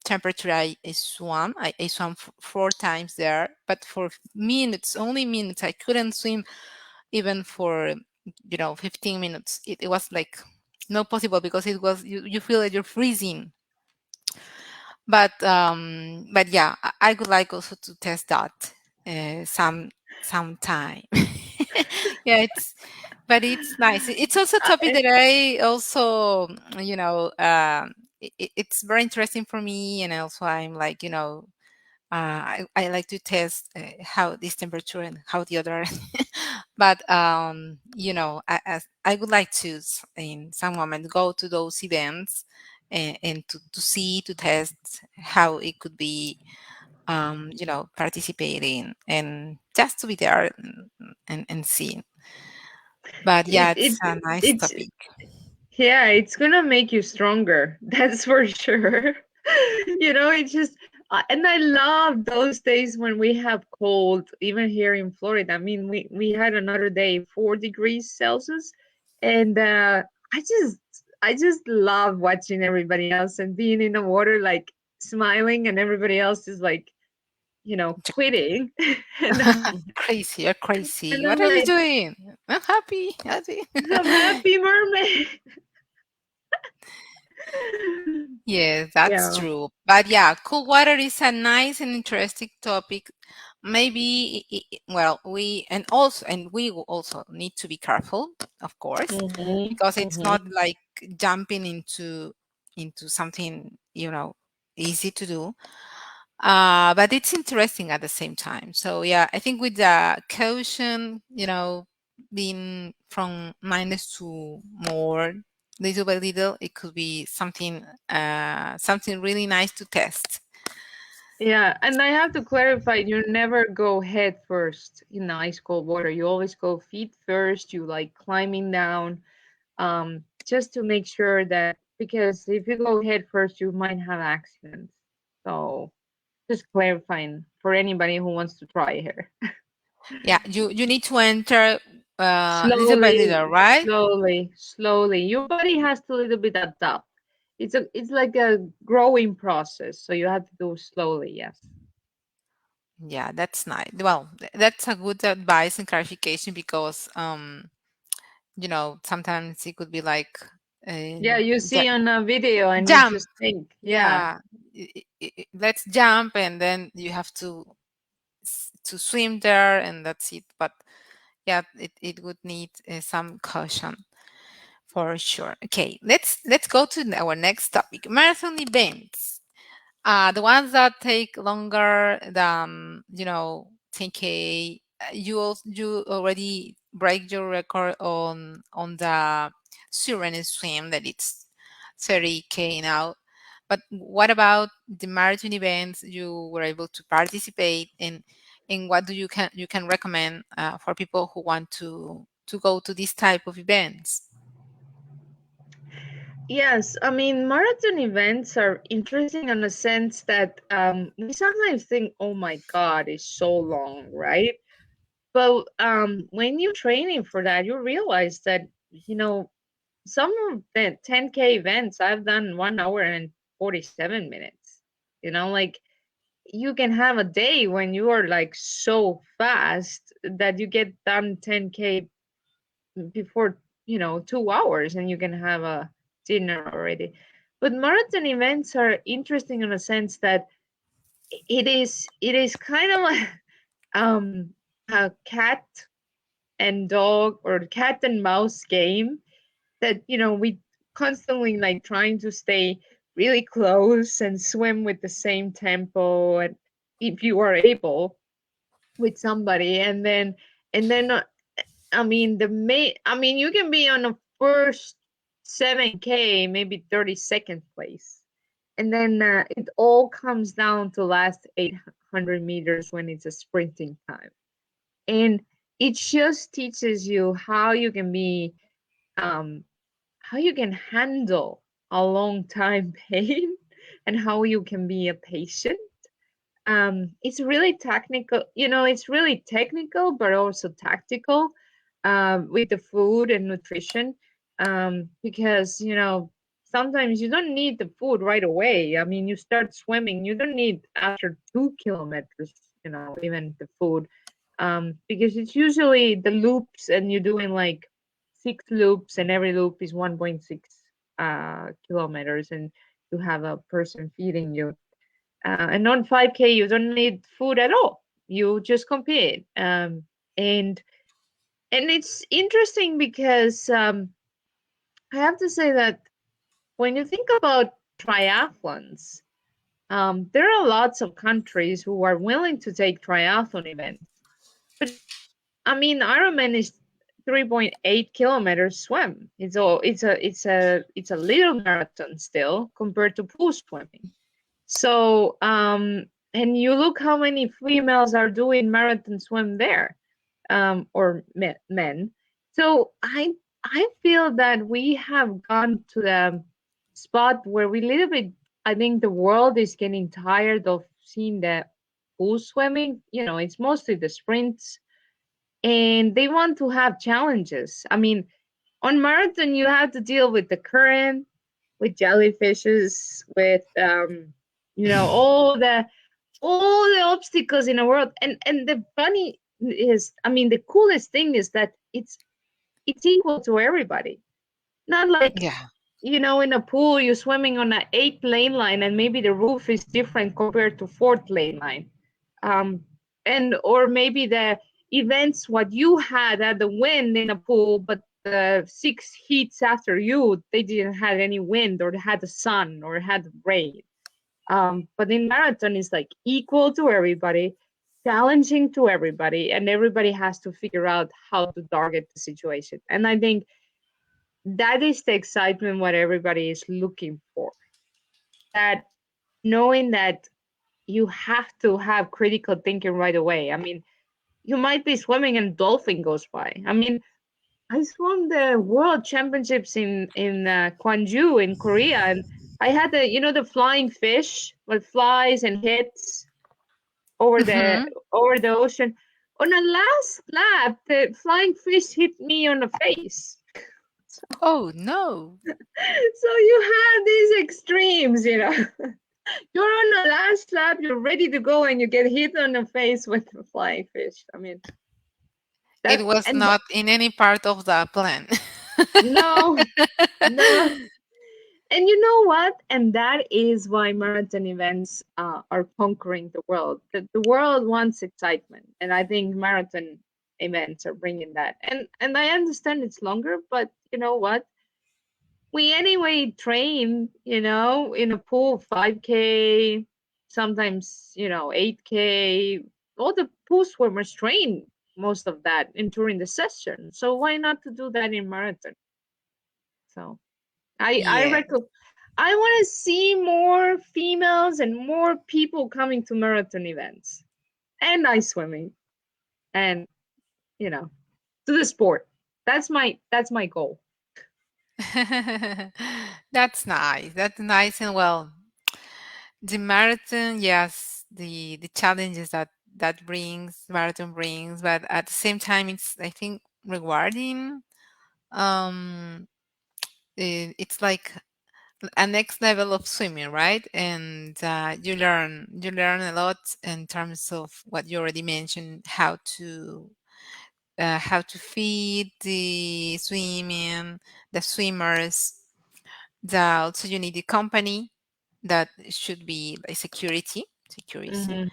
temperature I swam. I swam 4 times there, but for minutes, only minutes. I couldn't swim even for 15 minutes. It was like no possible because it was you feel that you're freezing. But yeah, I would like also to test that some time. Yeah, it's nice. It's also a topic I, that I also it's very interesting for me, and also I'm like, I like to test how this temperature and how the other. But as I would like to in some moment go to those events, and to see, to test how it could be, participating, and just to be there, and see. But yeah, it it's it a nice it's topic. Yeah, it's gonna make you stronger. That's for sure. It's just, and I love those days when we have cold, even here in Florida. I mean, we had another day 4 degrees Celsius, and I just love watching everybody else and being in the water, like smiling, and everybody else is like, quitting, and Crazy, you're crazy. and What I'm are you like, doing? I'm happy. Happy. I'm happy mermaid. Yes, that's Yeah. true. But yeah, cool water is a nice and interesting topic. Maybe, well, we will also need to be careful, of course, Mhm. because it's Mhm. not like jumping into something, easy to do. But it's interesting at the same time. So yeah, I think with the caution, being from minus to more, little by little, it could be something really nice to test. Yeah, and I have to clarify, you never go head first in ice cold water. You always go feet first. You like climbing down, just to make sure that, because if you go head first, you might have accidents. So just clarifying for anybody who wants to try here. Yeah, you need to enter little by Slowly, little, right? slowly, slowly. Your body has to a little bit adapt. It's like a growing process, so you have to do slowly. Yes. Yeah, that's nice. Well, that's a good advice and clarification, because sometimes it could be like, Yeah, um, you ju- see on a video and you jump. just think, yeah. Yeah, let's jump, and then you have to swim there, and that's it. But yeah, it would need some caution for sure. Okay, let's go to our next topic: marathon events. The ones that take longer than 10K. You already break your record on the Syren swim, that it's 30K now. But what about the marathon events you were able to participate in? And what do you can recommend for people who want to go to this type of events? Yes, I mean, marathon events are interesting in a sense that we sometimes think, oh my God, it's so long, right? But when you're training for that, you realize that, some of the 10K events I've done 1 hour and 47 minutes. Like, you can have a day when you are like so fast that you get done 10K before 2 hours, and you can have a dinner already. But marathon events are interesting in a sense that it is kind of like um a cat and dog or cat and mouse game that we constantly like trying to stay really close and swim with the same tempo, and if you are able, with somebody, and then you can be on the first 7K, maybe 32nd place. And then it all comes down to last 800 meters when it's a sprinting time. And it just teaches you um, how you can handle a long time pain, and how you can be a patient. It's really technical, it's really technical but also tactical, with the food and nutrition, because sometimes you don't need the food right away. I mean, you start swimming, you don't need after 2 kilometers, even the food, because it's usually the loops, and you're doing like 6 loops, and every loop is 1.6 kilometers, and you have a person feeding you, and on 5K, you don't need food at all. You just compete. And it's interesting because I have to say that when you think about triathlons. There are lots of countries who are willing to take triathlon events, but I mean, Ironman is 3.8 kilometers swim. It's a little marathon still compared to pool swimming. So and you look how many females are doing marathon swim there, or men. So I feel that we have gone to the spot where we little bit. I think the world is getting tired of seeing the pool swimming. It's mostly the sprints, and they want to have challenges. I mean, on marathon you have to deal with the current, with jellyfishes, with all the obstacles in the world. And the funny is, I mean, the coolest thing is that it's equal to everybody. Not like, Yeah. in a pool you're swimming on an 8 lane line and maybe the roof is different compared to 4th lane line. um and or maybe the events what you had the wind in a pool, but the 6 heats after you they didn't have any wind, or they had the sun, or had rain. But in marathon it's like equal to everybody, challenging to everybody, and everybody has to figure out how to target the situation. And I think that is the excitement what everybody is looking for. That knowing that you have to have critical thinking right away. I mean, you might be swimming and dolphin goes by. I mean, I swam the world championships in Gwangju in Korea, and I had the flying fish what flies and hits over the Hmm. over the ocean. On the last lap, the flying fish hit me on the face. Oh no. So you have these extremes. You're on the last lap, you're ready to go, and you get hit on the face with a flying fish. I mean, It that was and not in any part of the plan. no, no. And you know what? And that is why marathon events are conquering the world. The world wants excitement, and I think marathon events are bringing that. And I understand it's longer, but you know what? We anyway train, in a pool 5K, sometimes, 8K. All the pool swimmers train most of that in during the session. So why not to do that in marathon? So I Yeah. reckon I want to see more females and more people coming to marathon events and ice swimming, and you know to the sport. That's my goal. That's nice. That's nice. And well, the marathon, yes, the challenges that brings marathon brings, but at the same time, it's, I think, rewarding. Um, it's like a next level of swimming, right? And you learn a lot in terms of what you already mentioned, how to feed the swimmers. That also you need the company, that should be like security Hmm.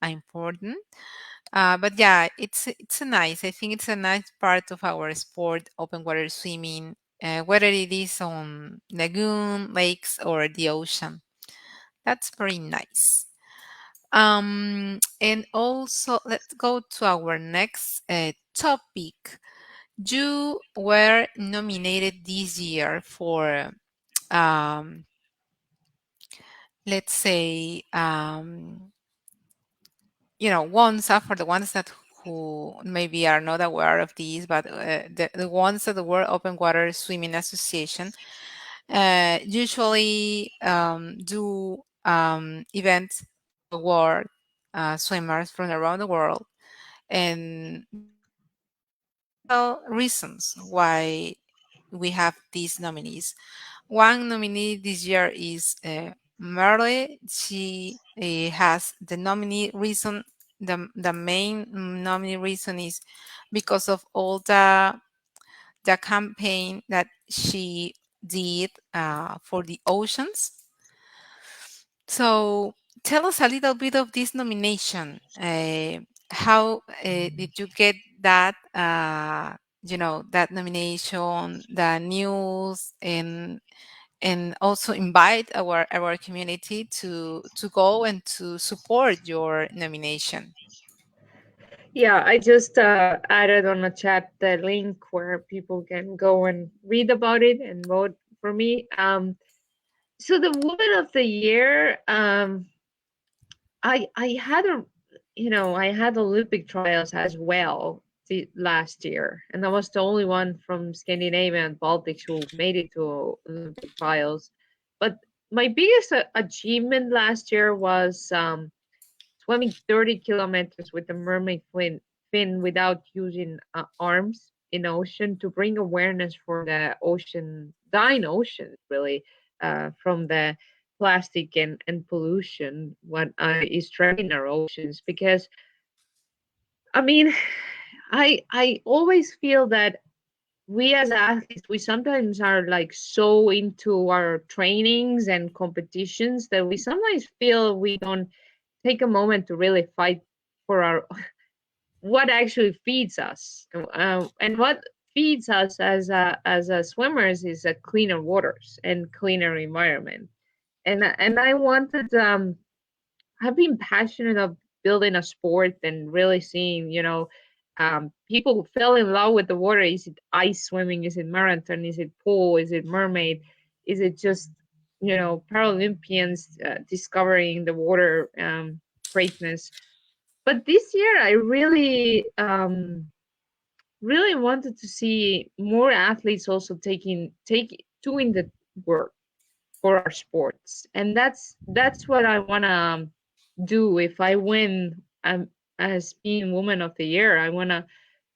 are important. But yeah, it's a nice. I think it's a nice part of our sport, open water swimming, whether it is on lagoon, lakes, or the ocean. That's very nice. And also, let's go to our next topic. You were nominated this year for, um, let's say, ones are for the ones that who maybe are not aware of these, but the ones that the World Open Water Swimming Association usually do events to award swimmers from around the world, and there are several reasons why we have these nominees. One nominee this year is Merle. She has the nominee reason. The main nominee reason is because of all the campaign that she did for the oceans. So tell us a little bit of this nomination. How did you get that? That nomination, the news, and also invite our community to go and to support your nomination. Yeah, I just added on the chat the link where people can go and read about it and vote for me. So the Woman of the Year, I had a, I had Olympic trials as well last year, and I was the only one from Scandinavia and Baltics who made it to Olympic trials. But my biggest achievement last year was swimming 30 kilometers with the mermaid fin without using arms in ocean to bring awareness for the ocean, dying oceans, really, from the plastic and pollution what is draining our oceans. Because I mean, I always feel that we as athletes, we sometimes are like so into our trainings and competitions that we sometimes feel we don't take a moment to really fight for our what actually feeds us, and what feeds us as a swimmers is a cleaner waters and cleaner environment. And I wanted I've been passionate of building a sport and really seeing, people fell in love with the water. Is it ice swimming? Is it marathon? Is it pool? Is it mermaid? Is it just, Paralympians discovering the water greatness? But this year, I really wanted to see more athletes also doing the work for our sports, and that's what I want to do if I win as being Woman of the Year. I want to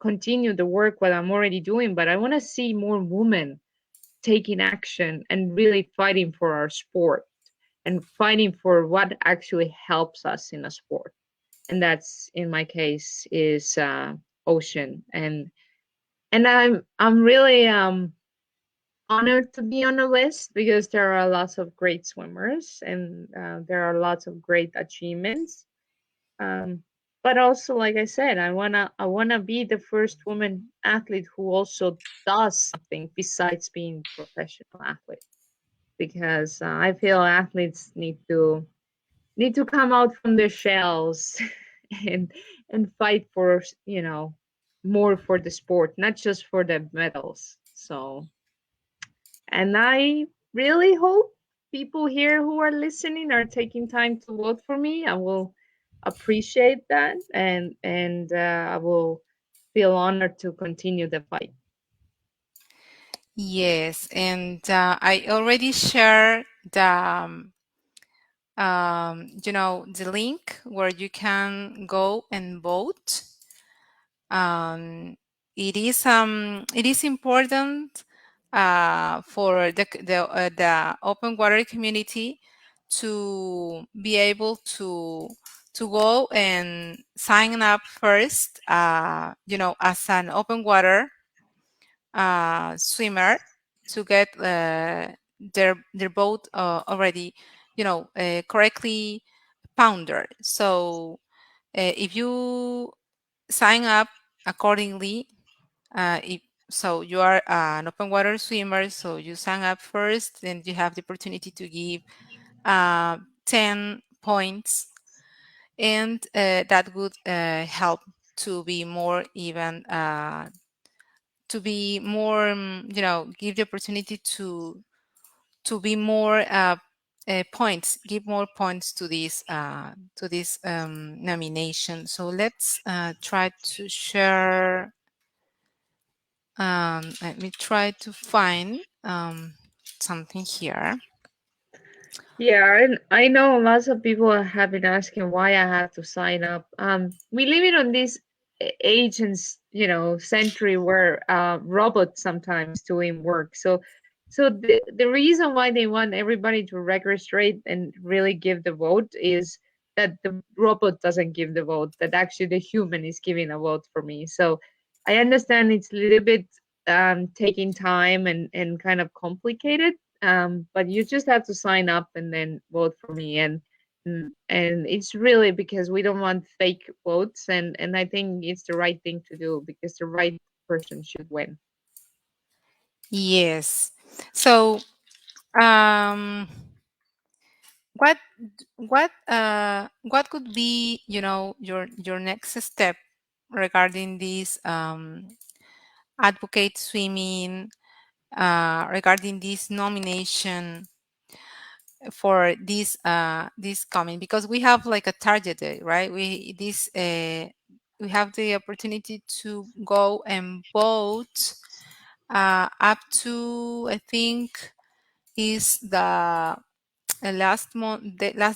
continue the work what I'm already doing, but I want to see more women taking action and really fighting for our sport and fighting for what actually helps us in a sport. And that's in my case is ocean. And I'm really honored to be on the list because there are lots of great swimmers and there are lots of great achievements. Um, but also, like I said, I wanna be the first woman athlete who also does something besides being professional athlete, because I feel athletes need to come out from their shells and fight for more for the sport, not just for the medals. So, and I really hope people here who are listening are taking time to vote for me. I will appreciate that, and I will feel honored to continue the fight. Yes, and I already shared the link where you can go and vote. Um, it is important for the open water community to be able to go and sign up first, as an open water swimmer, to get their boat already, correctly pounded. So if you sign up accordingly, if so you are an open water swimmer, so you sign up first, then you have the opportunity to give 10 points, and that would help to be more even, to be more, give the opportunity to be more points, give more points to this nomination. So let's try to share. Let me try to find something here. Yeah, and I know lots of people have been asking why I have to sign up. We live in on this age and century where robots sometimes doing work. So the reason why they want everybody to register and really give the vote is that the robot doesn't give the vote, that actually the human is giving a vote for me. So I understand it's a little bit taking time and kind of complicated, but you just have to sign up and then vote for me. And it's really because we don't want fake votes, and I think it's the right thing to do because the right person should win. Yes. So Um, what what could be, your next step regarding this advocate swimming, regarding this nomination for this coming, because we have like a target date, right? We have the opportunity to go and vote up to, I think, is the last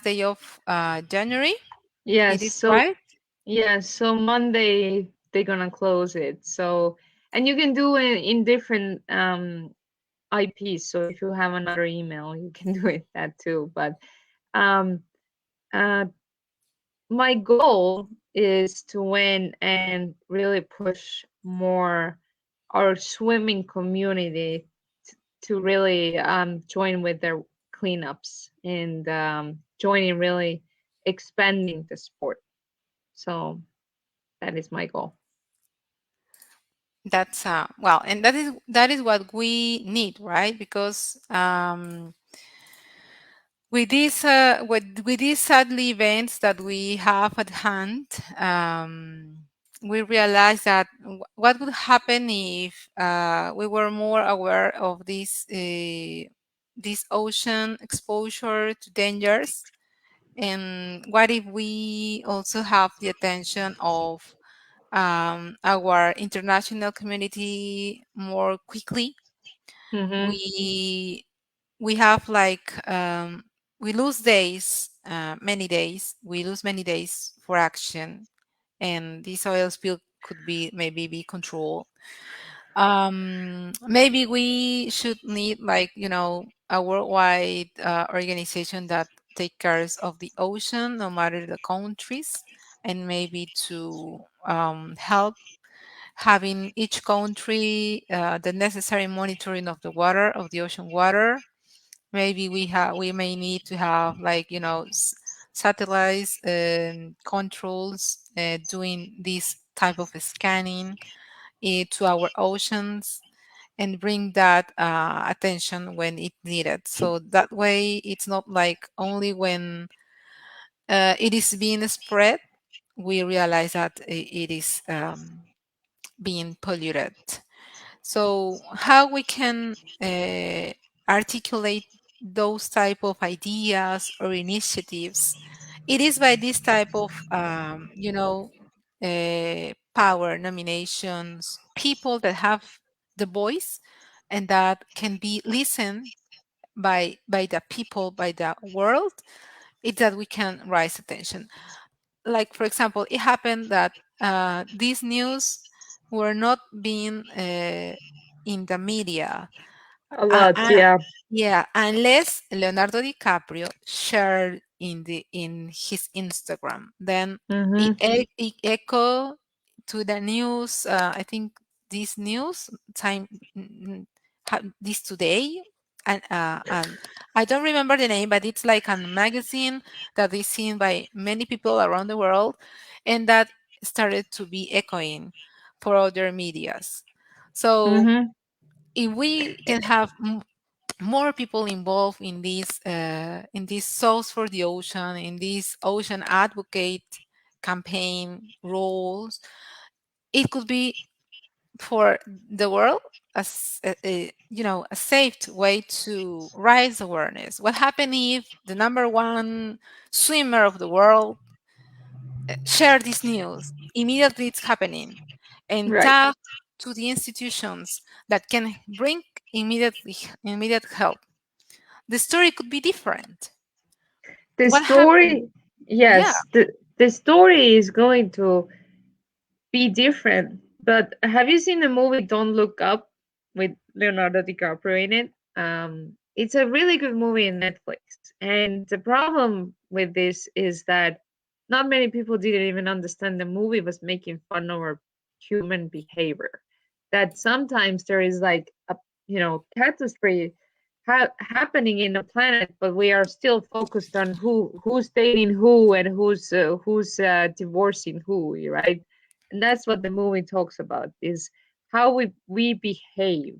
day of January. It Yes. is So right. yes. So Monday they're gonna close it. So and you can do it in different IPs. So if you have another email, you can do it that too. But um, uh, my goal is to win and really push more our swimming community to really join with their cleanups and joining really expanding the sport. So that is my goal. That's well, and that is what we need, right? Because with these sadly events that we have at hand, we realize that what would happen if we were more aware of this ocean exposure to dangers, and what if we also have the attention of our international community more quickly. Mm-hmm. We have like we lose days, many days. We lose many days for action, and this oil spill could maybe be controlled. Maybe we should need, like, a worldwide organization that take cares of the ocean, no matter the countries, and maybe to help having each country the necessary monitoring of the water, of the ocean water. Maybe we may need to have, like, satellites controls doing this type of scanning to our oceans, and bring that attention when it needed. So that way, it's not like only when it is being spread we realize that it is being polluted. So how we can articulate those type of ideas or initiatives? It is by this type of power nominations, people that have the voice and that can be listened by the people, by the world. It's that we can raise attention. Like, for example, it happened that these news were not being in the media. A uh, lot, uh, yeah. yeah, unless Leonardo DiCaprio shared in his Instagram, then Mm-hmm. it echo to the news. I think this news time, this today, and I don't remember the name, but it's like a magazine that is seen by many people around the world, and that started to be echoing for other medias. So Mm-hmm. if we can have more people involved in this Souls for the Ocean, in this ocean advocate campaign roles, it could be for the world as a safe way to raise awareness. What happens if the number one swimmer of the world share this news immediately? It's happening, and Right. tag to the institutions that can bring immediate help. The story could be different. The What happened? story, Yeah, yes, the story is going to be different. But have you seen the movie Don't Look Up with Leonardo DiCaprio in it? It's a really good movie in Netflix. And the problem with this is that not many people didn't even understand the movie was making fun of our human behavior. That sometimes there is like a catastrophe happening in the planet, but we are still focused on who's dating who and who's divorcing who, right? And that's what the movie talks about, is how we behave.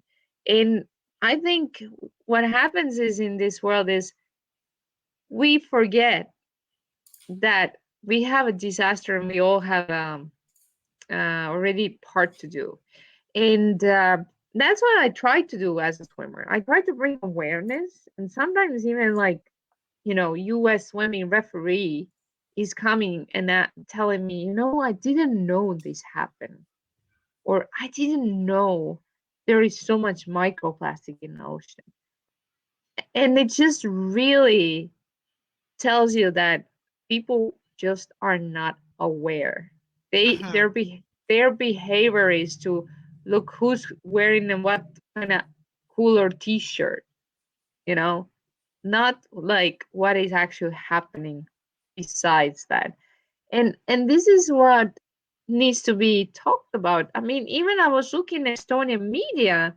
And I think what happens is in this world is we forget that we have a disaster and we all have already part to do. And that's what I try to do as a swimmer. I try to bring awareness, and sometimes even like, U.S. swimming referee is coming and telling me, I didn't know this happened, or I didn't know there is so much microplastic in the ocean. And it just really tells you that people just are not aware. Mhm. Their behavior is to look who's wearing and what kind of cooler t-shirt, you know, not like what is actually happening besides that. And this is what needs to be talked about. I mean, even I was looking at Estonian media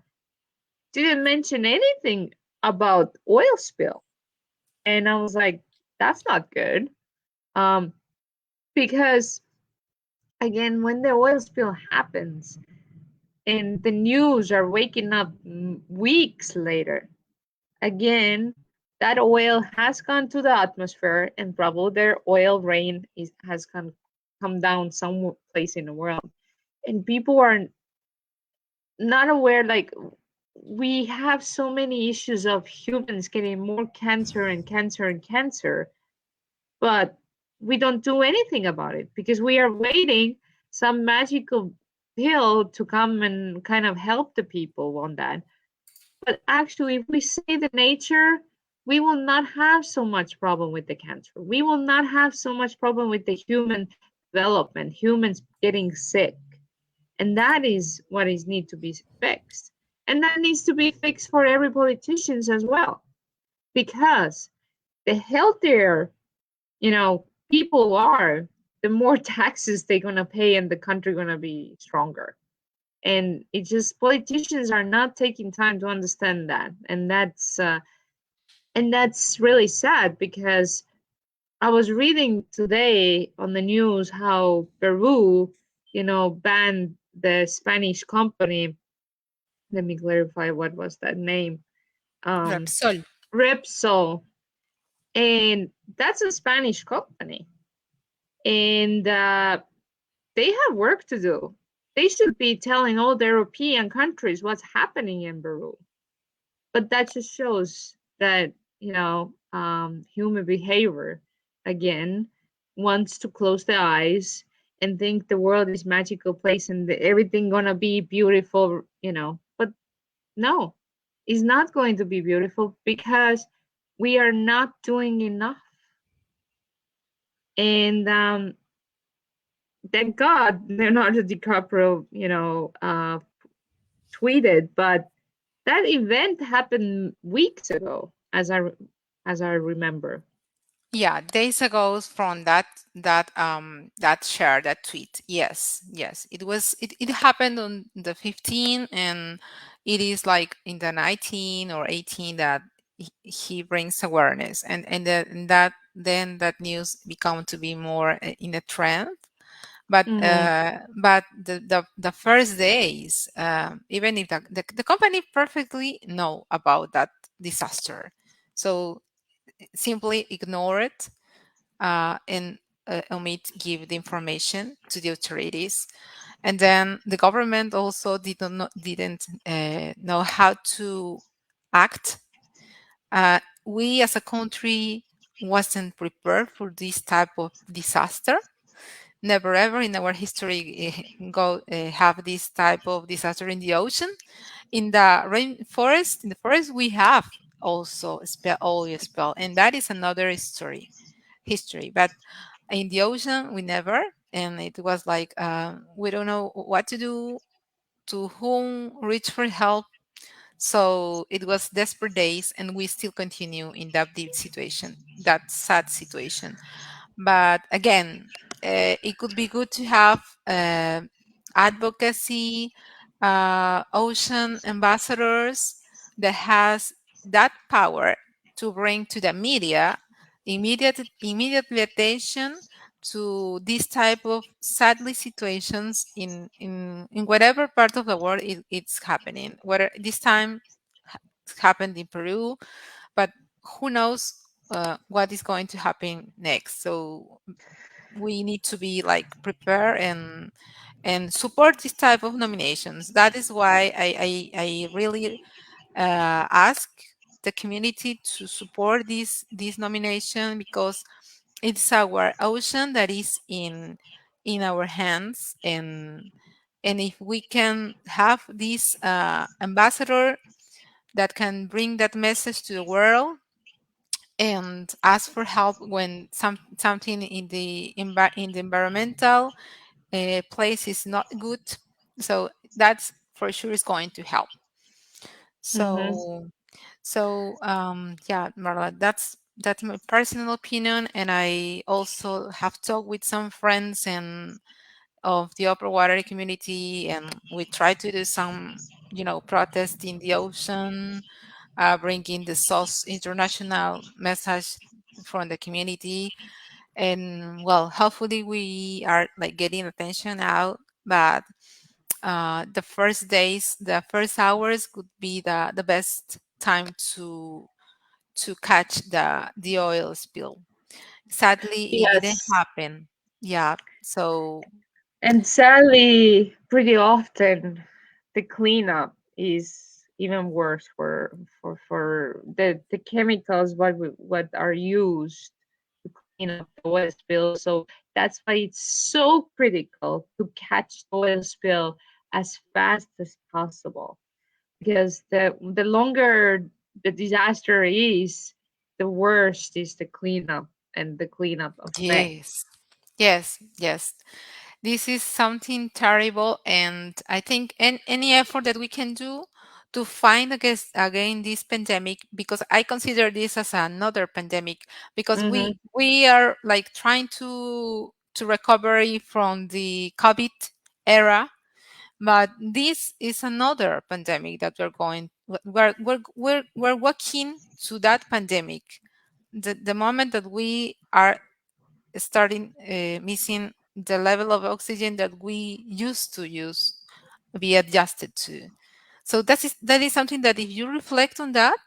didn't mention anything about oil spill. And I was like, that's not good. Um, because again, when the oil spill happens and the news are waking up weeks later, again, that oil has gone to the atmosphere and probably their oil rain has come down some place in the world. And people are not aware, like, we have so many issues of humans getting more cancer and cancer and cancer, but we don't do anything about it because we are waiting some magical pill to come and kind of help the people on that. But actually, if we save the nature, we will not have so much problem with the cancer. We will not have so much problem with the human development, humans getting sick. And that is what is need to be fixed. And that needs to be fixed for every politicians as well. Because the healthier, people are, the more taxes they're gonna pay and the country gonna be stronger. And it just politicians are not taking time to understand that. And that's really sad because I was reading today on the news how Peru, banned the Spanish company. Let me clarify what was that name. Um, Repsol. Repsol, and that's a Spanish company, and they have work to do. They should be telling all the European countries what's happening in Peru. But that just shows that, human behavior, again, wants to close the eyes and think the world is magical place and everything gonna be beautiful, but no, it's not going to be beautiful because we are not doing enough. And thank God Leonardo DiCaprio, tweeted, but that event happened weeks ago, as I remember. Yeah, days ago from that share, that tweet. Yes, yes. It happened on the 15th, and it is like in the 19 or 18 that he brings awareness, and that then that news become to be more in a trend. Hmm. But the first days, even if the company perfectly know about that disaster, so simply ignore it, and omit give the information to the authorities. And then the government also didn't know how to act. We as a country wasn't prepared for this type of disaster. Never ever in our history go have this type of disaster in the ocean. In the rainforest, in the forest, we have also oil spill, and that is another story history. But in the ocean, we never, and it was like we don't know what to do, to whom reach for help. So it was desperate days, and we still continue in that deep situation, that sad situation. But again, it could be good to have advocacy, ocean ambassadors that has that power to bring to the media immediately attention to this type of sadly situations in whatever part of the world it's happening. Whether this time happened in Peru, but who knows what is going to happen next. So we need to be like prepared and support this type of nominations. That is why I really ask the community to support this nomination, because it's our ocean that is in our hands, and if we can have this ambassador that can bring that message to the world and ask for help when something in the environmental place is not good, so that's for sure is going to help. Mm-hmm. So yeah, Marla, that's my personal opinion, and I also have talked with some friends and of the upper water community, and we try to do some, protest in the ocean, bringing the SOS international message from the community, and well, hopefully we are like getting attention out, but the first days, the first hours could be the best time to catch the oil spill. Sadly, it didn't Yes. happen. Yeah. So And sadly, pretty often the cleanup is even worse for the chemicals what are used to clean up the oil spill. So that's why it's so critical to catch the oil spill as fast as possible, because the longer the disaster is, the worse is the cleanup and the cleanup effect. yes, yes. This is something terrible, and I think any effort that we can do to find again this pandemic, because I consider this as another pandemic, because Mm-hmm. we are like trying to recover from the COVID era, but this is another pandemic that we're walking to that pandemic. The moment that we are starting missing the level of oxygen that we used to use, be adjusted to. So that is something that if you reflect on that,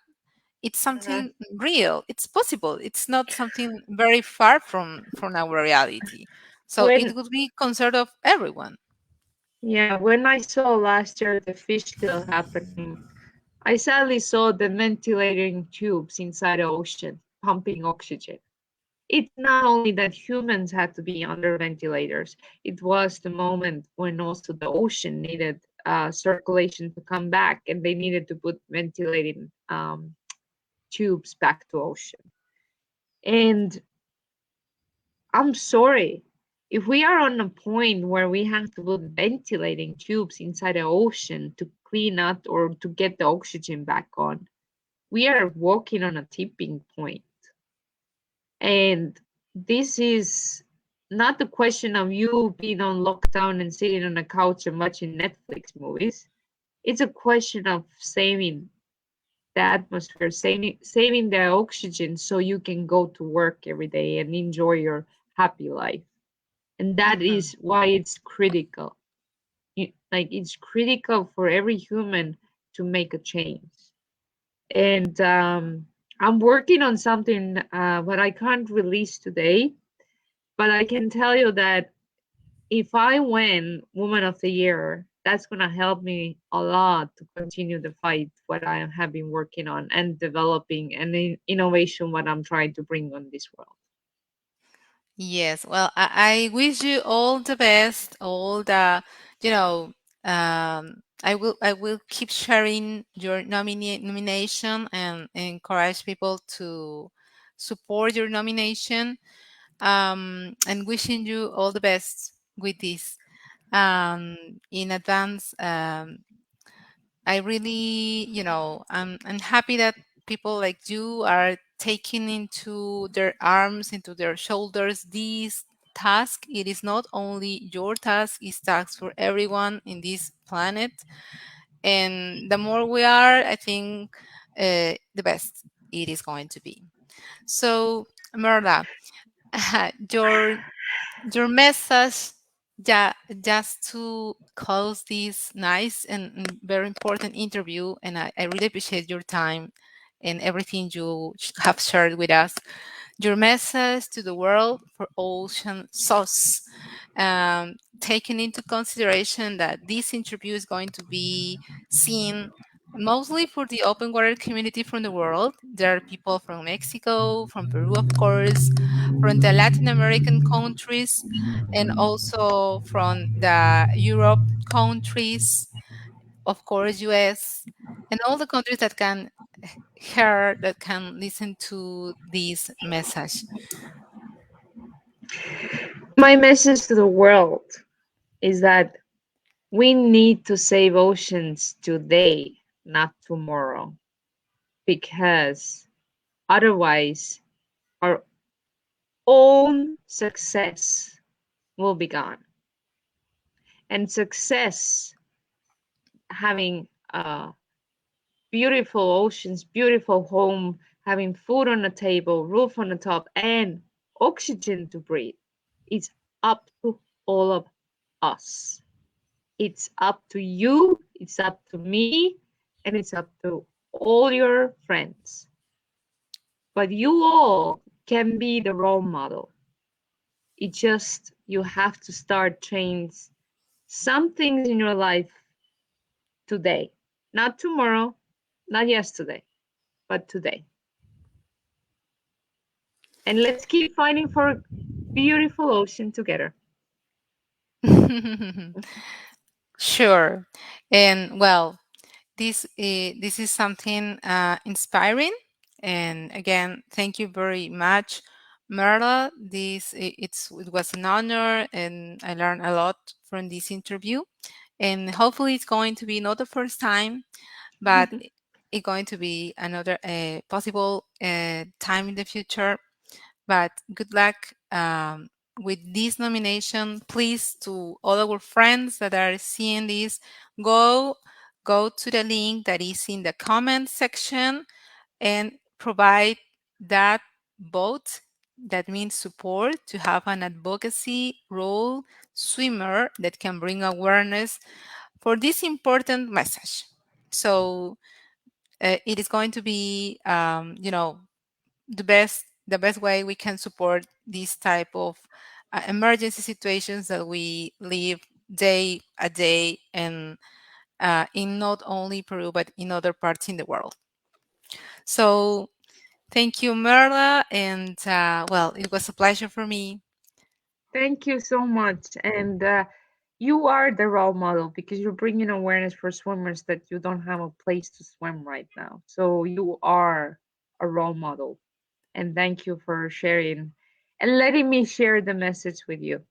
it's Mm-hmm. something real. It's possible. It's not something very far from our reality. So it When would be concern of everyone. Yeah, when I saw last year the fish kill happening, I sadly saw the ventilating tubes inside the ocean pumping oxygen. It's not only that humans had to be under ventilators, it was the moment when also the ocean needed circulation to come back, and they needed to put ventilating tubes back to ocean. And I'm sorry. If we are on a point where we have to put ventilating tubes inside the ocean to clean up or to get the oxygen back on, we are walking on a tipping point. And this is not the question of you being on lockdown and sitting on a couch and watching Netflix movies. It's a question of saving the atmosphere, saving the oxygen so you can go to work every day and enjoy your happy life. And that Mhm. is why it's critical. Like it's critical for every human to make a change. And I'm working on something, but I can't release today. But I can tell you that if I win Woman of the Year, that's going to help me a lot to continue the fight what I have been working on and developing and innovation what I'm trying to bring on this world. Yes, well, I wish you all the best, all the, you know, I will keep sharing your nomination and encourage people to support your nomination. And wishing you all the best with this. In advance, I really, I'm happy that people like you are taking into their arms, into their shoulders, this task. It is not only your task, it's task for everyone in this planet. And the more we are, I think the best it is going to be. So, Merla, your your message. Yeah, just to close this nice and very important interview, and I really appreciate your time and everything you have shared with us. Your message to the world for ocean sauce, taking into consideration that this interview is going to be seen mostly for the open water community from the world. There are people from Mexico, from Peru, of course, from the Latin American countries, and also from the Europe countries, of course, US, and all the countries that can hear, that can listen to this message. My message to the world is that we need to save oceans today, not tomorrow, because otherwise our own success will be gone. And success, having beautiful oceans, beautiful home, having food on the table, roof on the top, and oxygen to breathe, it's up to all of us. It's up to you, it's up to me, and it's up to all your friends. But you all can be the role model. It just, you have to start change some things in your life today. Not tomorrow, not yesterday, but today. And let's keep fighting for a beautiful ocean together. Sure. And well, this is something inspiring. And again, thank you very much, Merla. It was an honor, and I learned a lot from this interview. And hopefully, it's going to be not the first time, but it's going to be another possible time in the future. But good luck with this nomination. Please, to all our friends that are seeing this, go go to the link that is in the comment section and provide that vote. That means support to have an advocacy role swimmer that can bring awareness for this important message. So it is going to be, the best way we can support these type of emergency situations that we live day a day, and in not only Peru but in other parts in the world. So thank you, Merla, and well, it was a pleasure for me. Thank you so much. And you are the role model because you're bringing awareness for swimmers that you don't have a place to swim right now. So you are a role model. And thank you for sharing and letting me share the message with you.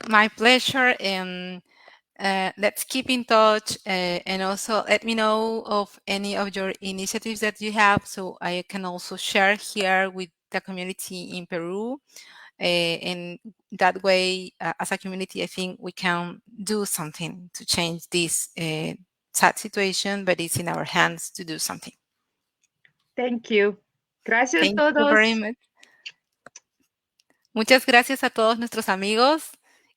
My pleasure, and let's keep in touch, and also let me know of any of your initiatives that you have, so I can also share here with the community in Peru. And that way, as a community, I think we can do something to change this sad situation, but it's in our hands to do something. Thank you. Gracias a Thank you very todos. much. Muchas gracias a todos nuestros amigos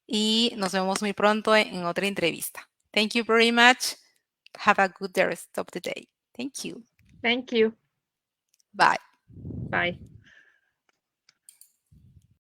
y nos vemos muy pronto en otra entrevista. Thank you very much. Have a good rest of the day. Thank you. Thank you. Bye. Bye.